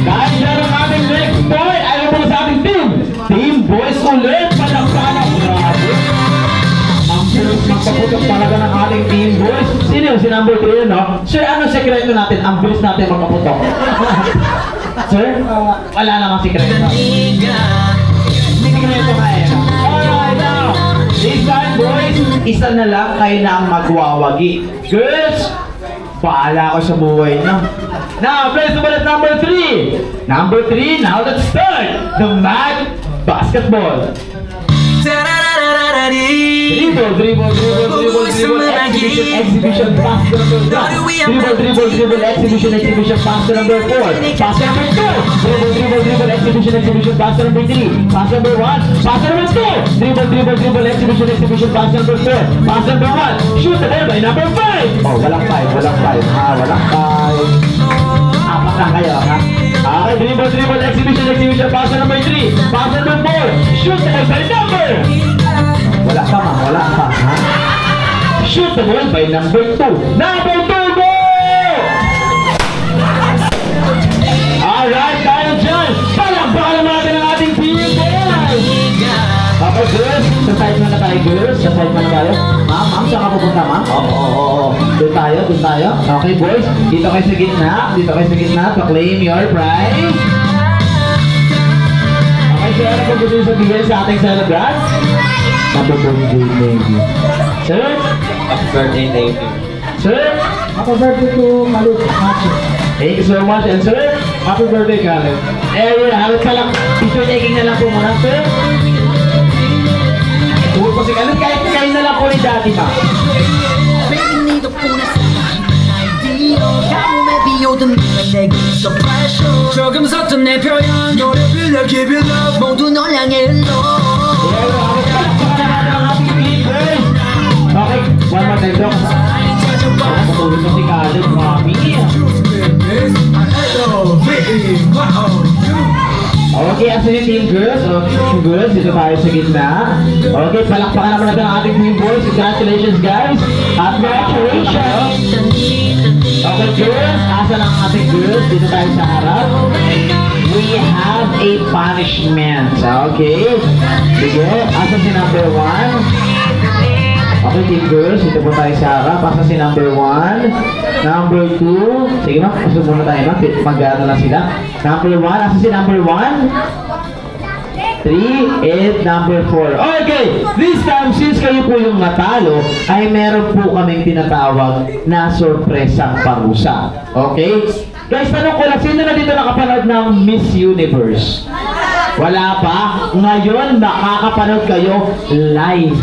A: Dahil dyan ang aming next boy, ayaw mo sa ating team. Team boys ulit, palakpakan. Napakaputok talaga ng ating team boys. Sino yung si number 3, no? Sir, ano sekreto natin? Ang bilis natin magpaputok. Sir, wala namang sekreto. Sekreto ka eh. Alright now, this time boys, isa na lang kayo na ang magwawagi. Girls, paala ko sa buhay nyo. Now, place the ball at number 3. Number 3, now let's start the mag basketball. Dribble, exhibition, pass to number 1. Dribble, exhibition, pass to number 4. Pass to number 2. Dribble, exhibition, pass to number 3. Pass number 1, pass to number 2. Dribble, exhibition, pass to number 4. Pass number 1, shoot the ball by number 5. Oh, walang 5. Walang 5. Apat na kayo, ha? Okay, dribble, exhibition, pass to number 3. Pass number 4, shoot the ball by number. Wala ka, ha? Shoot the ball by number 2. Number 2, go! Alright, tayo dyan. Palakpakan naman natin ang ating team, boys! Okay, girls. Sa side mo na tayo, girls. Sa side mo na tayo. Ma'am, saan ka pupunta, ma'am? Oo. Doon tayo. Okay, boys. Dito kayo sa gitna. To claim your prize. Okay, sir, ano po gusto sabihin sa ating celebrant? Happy birthday, Navy. Sir?
C: Happy birthday, Navy.
A: Sir?
B: Happy birthday to Malik Macho.
A: Thank you so much. And sir?
C: Happy birthday, Caleb.
A: You have it ka lang. Picture taking na lang po muna, sir. Huwag po si Caleb. Kain na lang po ni Daddy, ma.
E: 조금 섰던 내 표현 너를 빌려 give you love 모두 널 향해 흘러
A: Okay, one more time, Dok. Matulog na si Caleb, mami. Okay, as in team girls, girls, dito tayo sa gitna. Okay, palakpakan naman natin ang ating team boys. Congratulations, guys. Congratulations. Okay, girls, asa ng ating girls? Dito tayo sa harap. We have a punishment. Okay? Sige, asa si number 1? Okay, team girls, dito po tayo sa harap. Asa si number 1? Number 2? Sige, ma'am, asa muna tayo, ma'am. Mag-ano lang sila. Number 1, asa si number 1? 3 and number 4. Okay, this time, since kayo po yung natalo, ay meron po kaming tinatawag na sorpresang parusa. Okay? Guys, tanong ko lang, sino na dito nakapanood ng Miss Universe? Wala pa? Ngayon, makakapanood kayo live.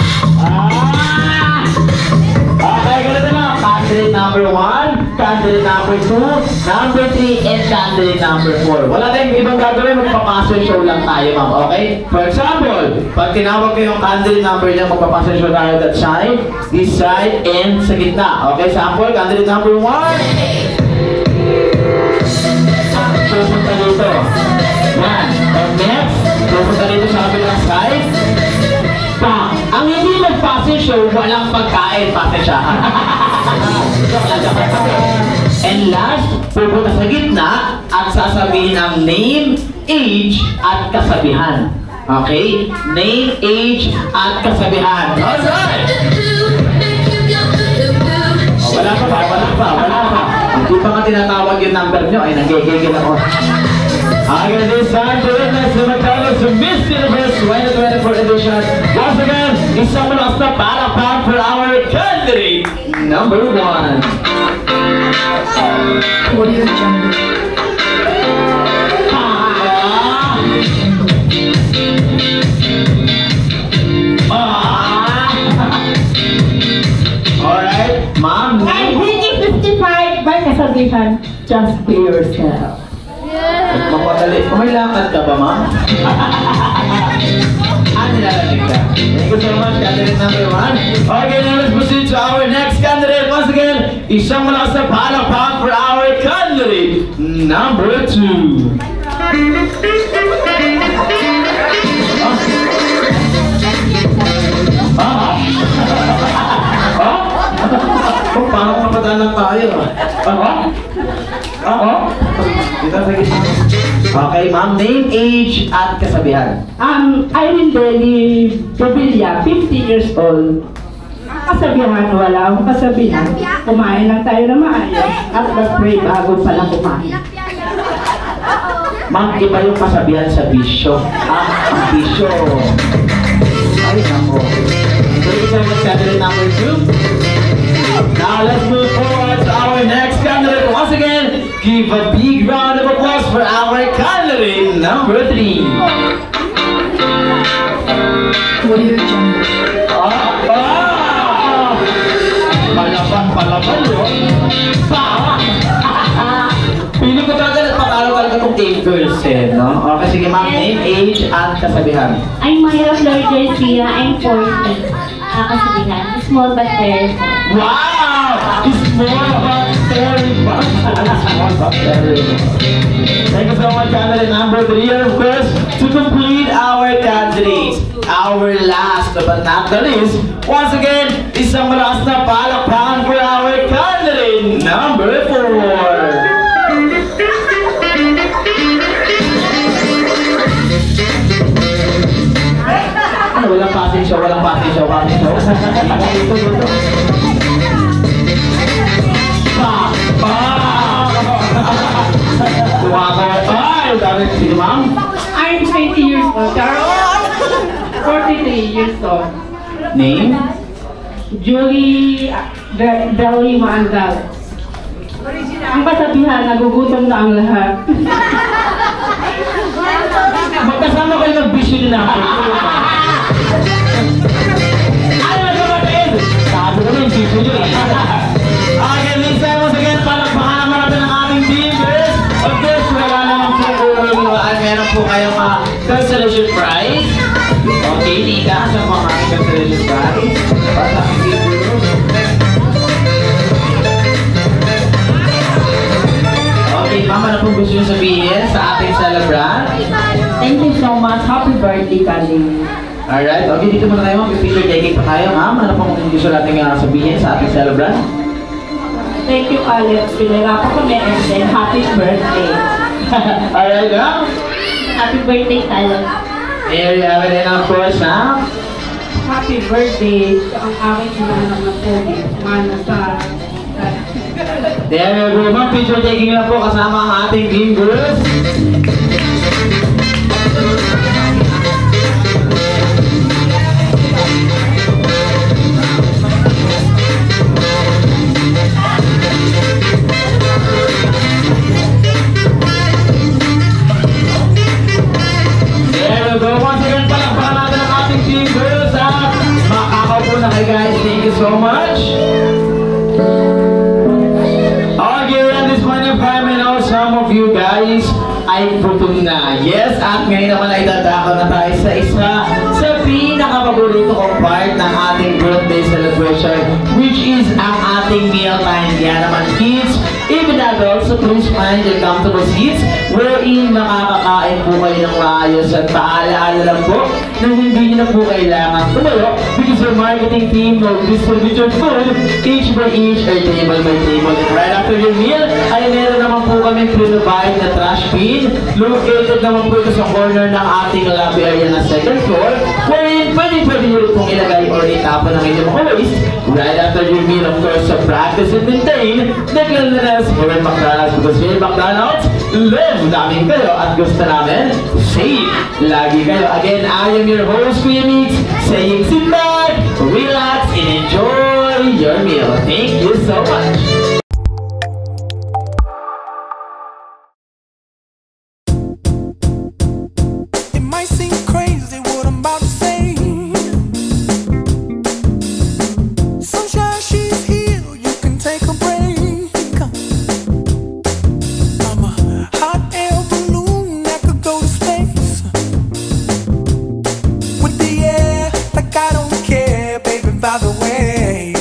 A: Okay, ganito na. Candidate number 1, candidate number 2, number 3, and candidate number 4. Wala tayong ibang gagawin, magpapasa show lang tayo, ma'am. Okay? For example, pag tinawag ko yung candidate number niya, magpapasa show tayo that side, this side, and sa gitna. Okay, sample, candidate number 1. Pupunta dito. Yan. And next, pupunta dito sa kabilang side. Ang hindi mag-passing show, walang pagkain, pasensyahan. And last, pupunta sa gitna at sasabihin ang name, age, at kasabihan. Okay? Name, age, at kasabihan. Alright! Wala pa. Hindi pa nga tinatawag yung number nyo, ay nagigigil ako. Again, this time to witness the McDonald's Miss Universe 2024 edition. Once again, isang malakas na palakpak for our candidate number 1.
B: What do you think?
A: Alright, ma'am.
B: I'm thinking 55 by kasabihan. Just be yourself.
A: Mapadali. May lakad ka ba, ma'am? Nilalamig ka. Thank you so much, candidate number 1. Okay, now let's proceed to our next candidate. Once again, isang malakas na palakpak for our candidate number 2. Parang mapadalang tayo. Dito sa gitna. Okay, ma'am. Name, age, at kasabihan.
B: Irene Deli Provilla, 50 years old. kasabihan, wala akong kasabihan. Kumain lang tayo na maayos at mag-pray bago pala kumain.
A: Ma'am, iba yung kasabihan sa bisyo. Ang bisyo. Ay, nako. So, isa yung candidate number 2. Now, let's move forward to our next candidate. Once again, give a big round of applause for our candidate number 3. Palaban yun. Pili ko talaga nagpapalo-talaga itong Game Girls eh, no? Okay, sige ma'am, name, age, at kasabihan.
D: I'm Myra Flor Garcia. I'm 40. Kasabihan. Small but very small.
A: Wow! Small but very fun. Small but very fun. Thank you so much, candidate number 3. And of course, to complete our candidates, our last but not the least, once again, isang malakas na palakpakan for our candidate number 4. Walang passing show, walang passing show, passing show. Dito. Ay, dami si ma'am.
B: I'm 20 years old. Carol, 43 years old.
A: Name?
B: Julie Belly Maandal. Ang kasabihan, nagugutom na ang lahat.
A: Magkasama kayo ng bisyo din natin. Ano na dumating? Sabi ko na yung bisyo nyo eh. Okay, Lisa, once again, palakpakan naman natin ang ating teamers. Of course, wala naman po at meron po kayong consolation prize. Okay, Nika, sa mga aking consolation prize. Para sa aking teamers. Okay, ma'am, ano pong gusto nyo sabihin sa ating celebrant?
B: Thank you so much. Happy birthday, Kali.
A: Alright, okay, dito muna tayo, mag-picture taking pa tayo, ma'am. Ano pong gusto natin sabihin sa ating celebrant?
B: Thank you, Kali. Pinahirapan kami and then happy birthday.
A: Alright, ma'am.
D: Happy birthday, Kalo.
A: There you have it, and of course, ma'am.
B: Happy birthday sa ang aking sinanang na pogi. Mana sa...
A: There you go, ma'am. Picture taking lang po kasama ang ating team girls. There you go. Once again, palakpakan natin ang ating team girls. Makakaupo na kayo, guys. Thank you so much. Okay, at this point in time, I know some of you guys ay gutom na. Yes, at ngayon naman ay dadako na tayo sa isa sa pinakapaborito kong part ng ating birthday celebration, which is ang ating mealtime. Kaya naman kids, even adults, so please find your comfortable seats wherein makakakain po kayo ng maayos at paalaala lang po na hindi nyo na po kailangan tumayo because your marketing team will distribute your food each by each or table by table. And right after your meal, ay meron naman po kami pre-provide na trash bin. Located naman po ito sa corner ng ating lobby area na second floor, wherein pwede nyo rin pong ilagay or itapon ng inyong mga waste. Right after your meal, of course, to practice and maintain the cleanliness here at McDonald's, because here at McDonald's, love namin kayo at gusto namin safe lagi kayo. Again, I am your host, Kuya Mix, saying sit back, relax, and enjoy your meal. Thank you so much.
F: It might seem crazy what I'm about to say. Sunshine, she's here, you can take a break. I'm a hot air balloon that could go to space. With the air, like I don't care, baby, by the way.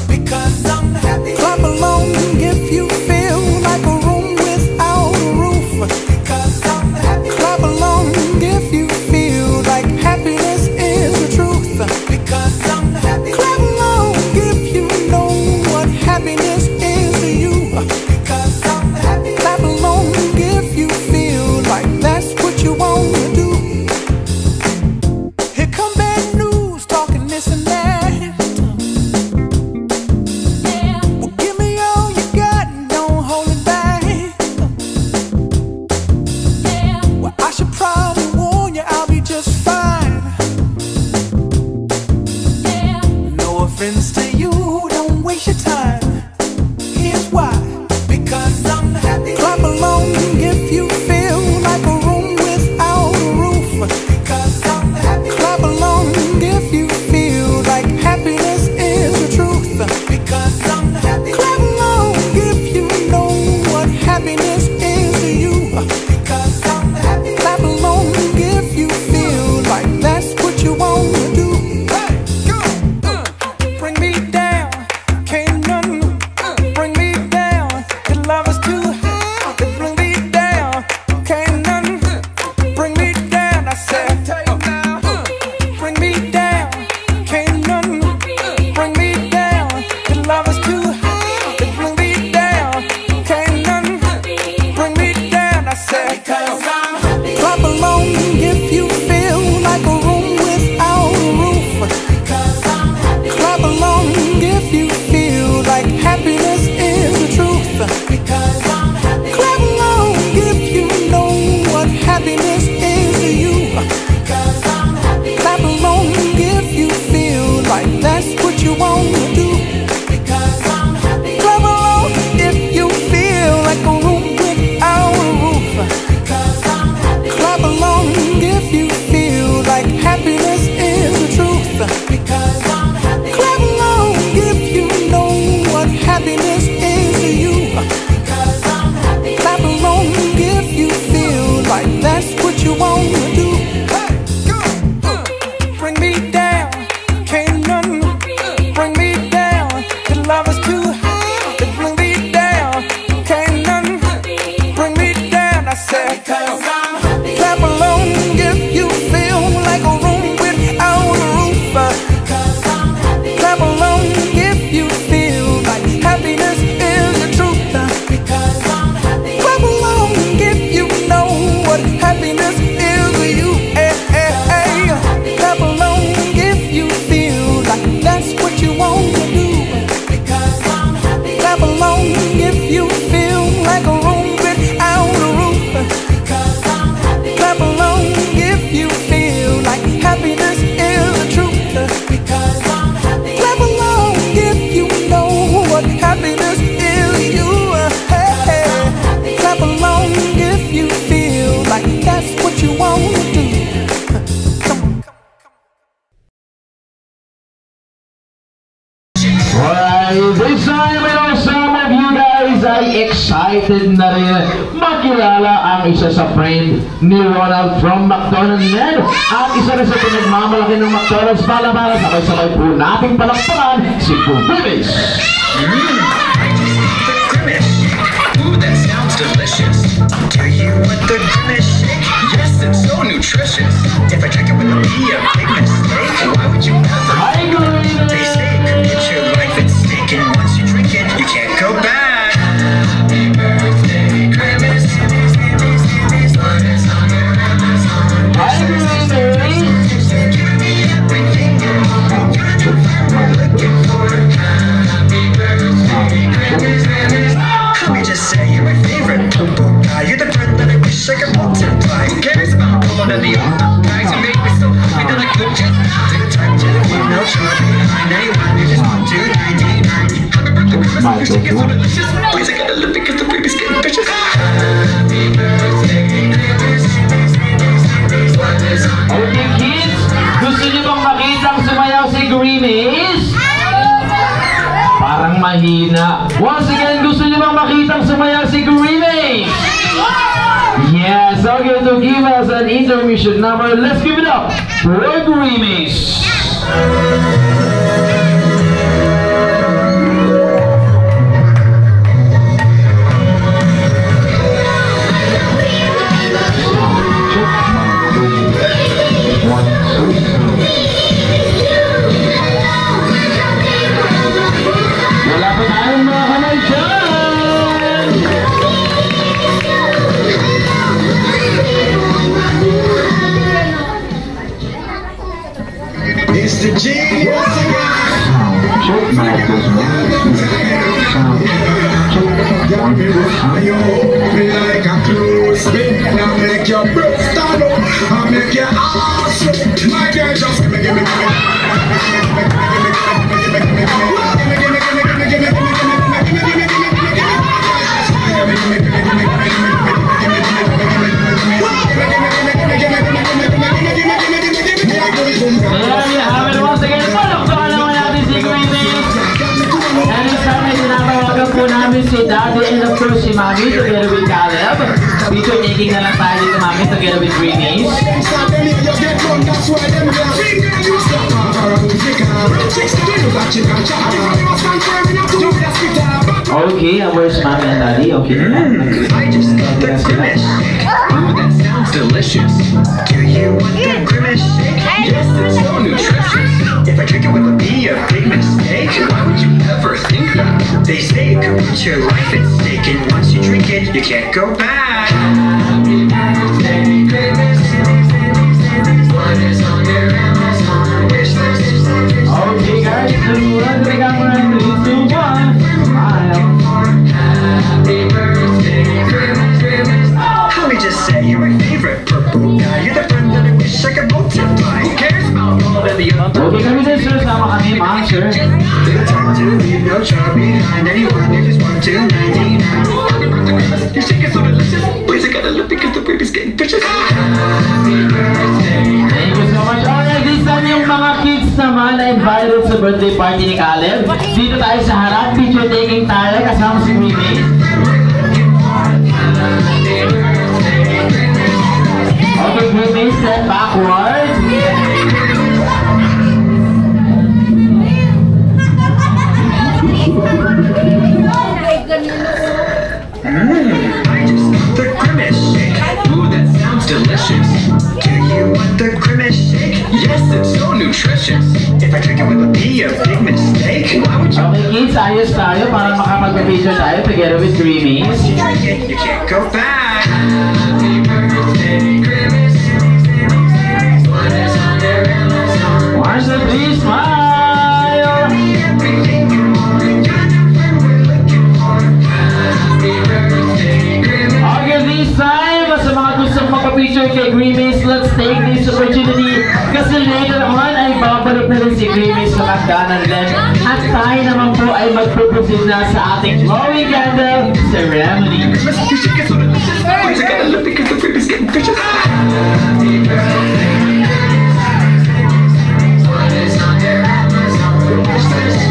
F: Because I'm happy. Clap along if you feel like a room without a roof. Because I'm happy. Clap along to you. Clap along if you feel like that's what you want to do. Bring me down, can't none bring me down. Your love is too high to bring me down. Can't none bring me down. I said, bring me down, can't none bring me down. Your love is too high to bring me down. Can't none bring me down. I said, clap along if you feel like a room without a roof. Clap along if you feel like happiness is the truth. Clap along if you know what happiness is to you. Clap along if you feel like that's what you want to do. Clap along if you feel like a room without a roof. Clap along if you feel like happiness is the truth. Clap along if you know what happiness is to you. Clap along if you feel like that's what you want to do. Bring me down, can't none bring me down. Your love is too high to bring me down. Can't none bring me down. I said, clap along if you feel like a room without a roof. Clap along if you feel like happiness is the truth. Clap along if you know what happiness is to you. Clap along if you feel like that's what you want to do. Clap along if you feel like a room without a roof. Clap along if you feel like happiness is the truth. Clap along if you know what happiness is to you. Clap along if you feel like that's what you want to do.
A: Alright, this time I know some of you guys ay excited na rin makilala ang isa sa friend ni Ronald from McDonald's Ned. At isa rin sa pinagmamalaki ng McDonald's para sabay-sabay po nating palakpakan si Grimace.
G: Grimace. Ooh, that sounds delicious. Do you want the Grimace shake? Yes, it's so nutritious. If I drink it with a pea, a big mistake. Why would you ever?
A: Hi, Grimace!
G: They say it could put your life at stake, and once you drink it, you can't go back. Happy birthday, Grimace.
A: Hi, Grimace!
G: Give me everything you want. Got to find what I'm looking for. Happy birthday, Grimace. Let me just say you're my favorite purple guy. You're the friend that I wish I could multiply. Who cares about all of the other guys who make me so happy that I could just do time to no trouble. I know you want me just 1, 2, 3, 9. Happy birthday, Christmas. Your stick is so delicious. Please, I gotta live because the baby's getting vicious. Happy birthday,
A: Okay kids, gusto niyo bang makitang sumayaw si Grimace? Parang mahina. Once again, gusto niyo bang makitang sumayaw si Grimace? Yes, okay, to give us an intermission number, let's give it up for Grimace. Wala pa tayong mga kamay dyan!
G: It's the genius me like a clothespin. I make your breast stand up, I make your ass up. My girl, just give me.
A: Si Daddy and of course si Mami together with Caleb. Picture taking na lang tayo dito, mami, together with Greenies. Okay, where's mommy and daddy? Okay.
G: I just love the grimace shake. Ooh, that sounds delicious. Do you want the grimace shake? Yes, it's so nutritious. If I drink it, will it be a big mistake? Why would you ever think that? They say it could put your life at stake, and once you drink it, you can't go back. Happy birthday, grimace. What is on your Amazon wish list?
A: Okay, guys, so run to the camera, 3, 2, 1, smile.
G: Happy birthday, grimace. Let me just say you're my favorite purple guy. You're the friend that I wish I could multiply. Who cares about all of the other?
A: Okay kami din, sir. Sama kami, ma'am, sir.
G: Little time to leave no child behind. Anyone who just want to 99. Your shake is so delicious. Boys, I gotta look because the baby's getting vicious. Happy birthday.
A: Thank you so much. Alright, this time yung mga kids naman na invited sa birthday party ni Caleb. Dito tayo sa harap, picture taking tayo kasama si Mimi. Okay, Mimi, step backward.
G: I just love the grimace shake. Ooh, that sounds delicious. Do you want the grimace shake? Yes, it's so nutritious. If I drink it, will it be a big mistake? Why would you?
A: Okay, kids, ayos tayo para makapag-picture tayo together with Creamies.
G: Once you drink it, you can't go back. Happy birthday, grimace. What is on your Amazon?
A: One, two, three, smile!
G: Everything you want, you're the friend we're looking for. Happy birthday, grimace.
A: Okay, this time, sa mga gustong makapicture kay Creamies, let's take this opportunity kasi later on ay babalik na rin si Creamies sa McDonald's at tayo naman po ay magpupusin na sa ating glowing candle ceremony.
G: Your shake is so delicious. Boys, I gotta look because the baby's getting vicious. Happy birthday. What is on your Amazon wish list?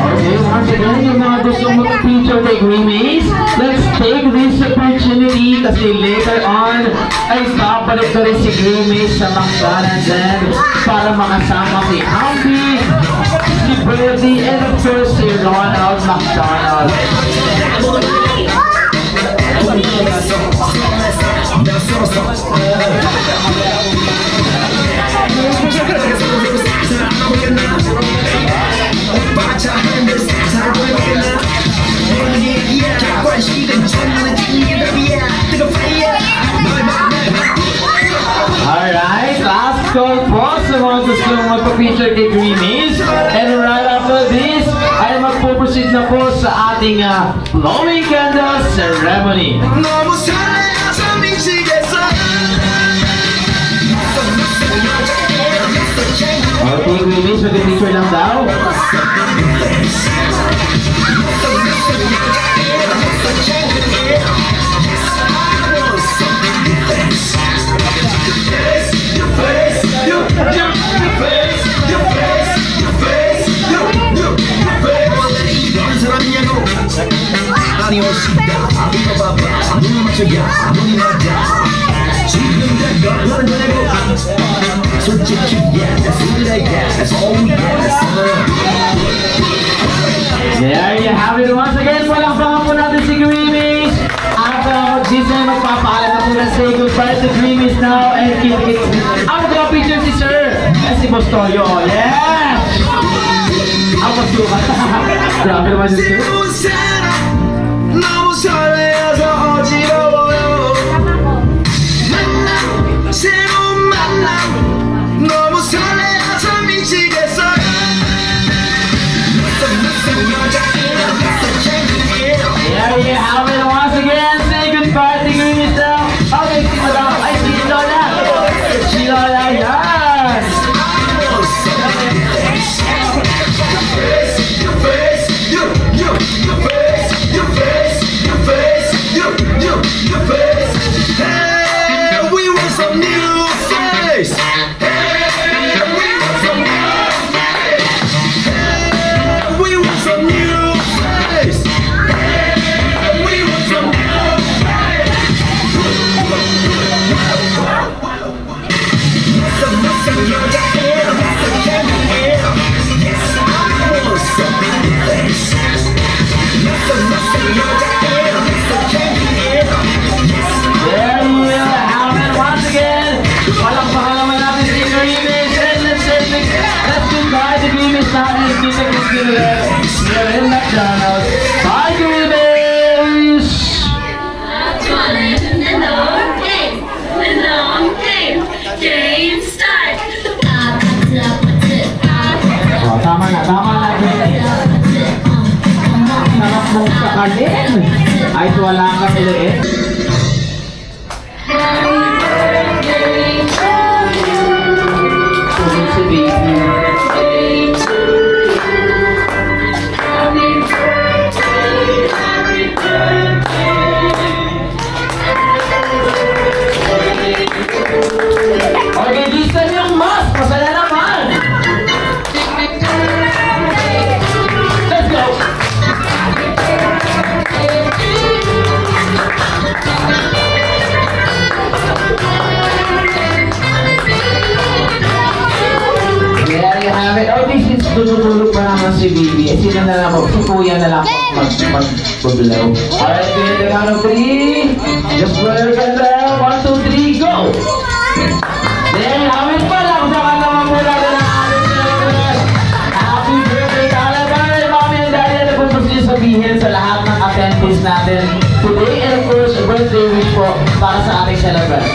A: Okay, once again, yung mga gustong makapicture kay Creamies, let's take this opportunity kasi later on ay babalik na rin si Creamies sa McDonald's para makasama si Ambi, si Birdie, and of course si Ronald McDonald. Alright, last call po sa mga gustong magpa-picture kay Creamies. And right after this, ay magpo-proceed na po sa ating blowing candle ceremony.
G: 너무 설레어서 미치겠어.
A: Okay, Creamies, mag-picture lang daw. There you have it once again. Walang pangan po natin si Creamies. At mag-design, magpapaalam na po na say goodbye to Creamies now. And keep it. Ang picture si Sir. Si Boss Toyo. Yes! Ang pagsuka. Grabe naman yun, Sir.
G: 너무 설레어서 어지러워요. 만남, 새로운 만남. 너무 설레어서 미치겠어요.
A: There you have it once again. Say goodbye to Creamies now. Okay, si Madam. Ay, si Lola. Si Lola, yes!
G: Your face, your face, your face, your face.
A: here in McDonald's. Bye, babies! Oh, tama na. Sarap mong sakanin. Ay, wala kang iliit. Tulog si baby. Okay, listen yung mas. Masaya naman. Let's go. There you have it. Oh, this is tutulog pa naman si Bibi. Sino na lang si Kuya na lang mag-bublaw. Alright, good. The count of 3. Just blow your candle. 1, 2, 3, go! There you have it pala. Kung saan ka naman mula na ng aming celebrate. Happy birthday, Calabar! Mami and Daddy, ano po gusto niyo sabihin sa lahat ng attendees natin today, and of course, birthday wish po para sa ating celebrate.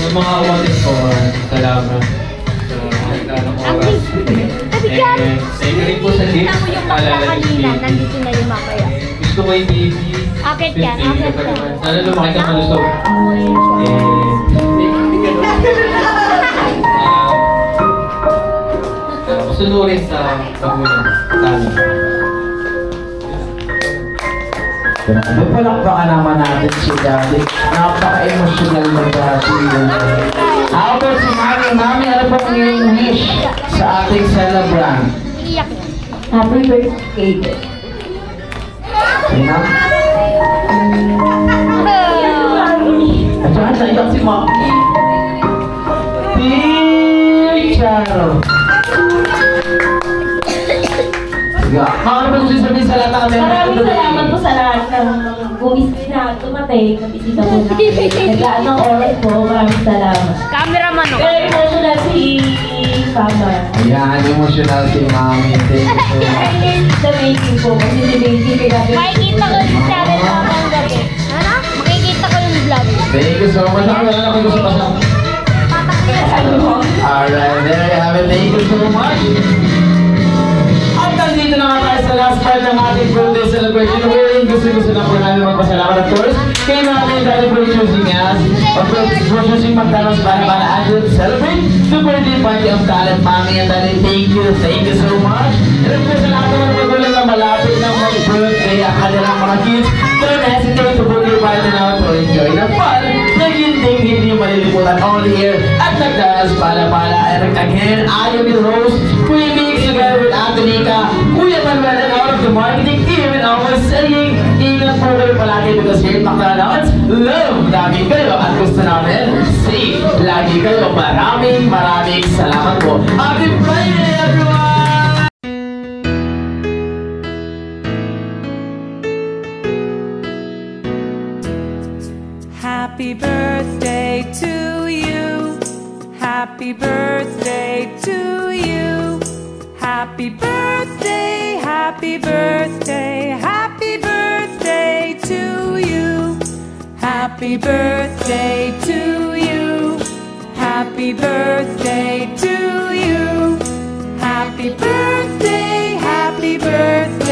C: Sa mga umalis ko, salamat sa nagkaroon oras. And thank you rin po sa gift. Paalala niyo si Baby.
D: Nandito na yung mamaya.
C: Gusto ko yung Baby.
D: Akit yan, akit yan.
C: Sana lumaki ka malusog. Sunurin sa pagulang. Sana.
A: Grabe, palakpakan naman natin si Daddy. Napaka-emotional na Daddy. How about si Mami? Mami, ano po ang iyong wish sa ating celebrant?
B: Happy birthday.
A: Sina? At saka naiyak si Mami. Teacher! Ano ba gusto sabihin sa lahat ng
H: Maraming salamat po sa lahat ng tumatay, nabisita po namin. Naglaan ng oras po, maraming salamat.
D: Cameraman o.
H: Very emotional si Papa.
A: Ayan, emotional si Mami. Thank you so much.
H: And then, the making po, kasi si Baby kagabi.
D: Makikita ko yung channel mamang gabi. Ano? Makikita ko yung vlog.
A: Thank you so much. Ako na lang gusto pa sa... Alright, there you have it. Thank you so much. At dito na nga tayo sa last part ng ating birthday celebration. Wherein gusto na po namin magpasalamat, of course, kay Mami and Daddy for choosing us. Of course, for choosing McDonald's para to celebrate the birthday party of talent. Mami and Daddy, thank you so much. And of course, sa lahat naman ng magulang na malapit ng mag-birthday ang kanilang mga kids, don't hesitate to birthday party now to enjoy the fun. Hindi malilimutan all here at McDonald's Pala-Pala. And again, I am your host, Kuya Mix, together with Antonica, Kuya Manuel, and out of the marketing team, and always saying, ingat po kayo palagi because here at McDonald's, love lagi kayo at gusto namin, safe lagi kayo. Maraming salamat po. Happy Friday, everyone!
F: Happy birthday to you. Happy birthday to you. Happy birthday, happy birthday, happy birthday to you. Happy birthday to you. Happy birthday to you. Happy birthday, happy birthday.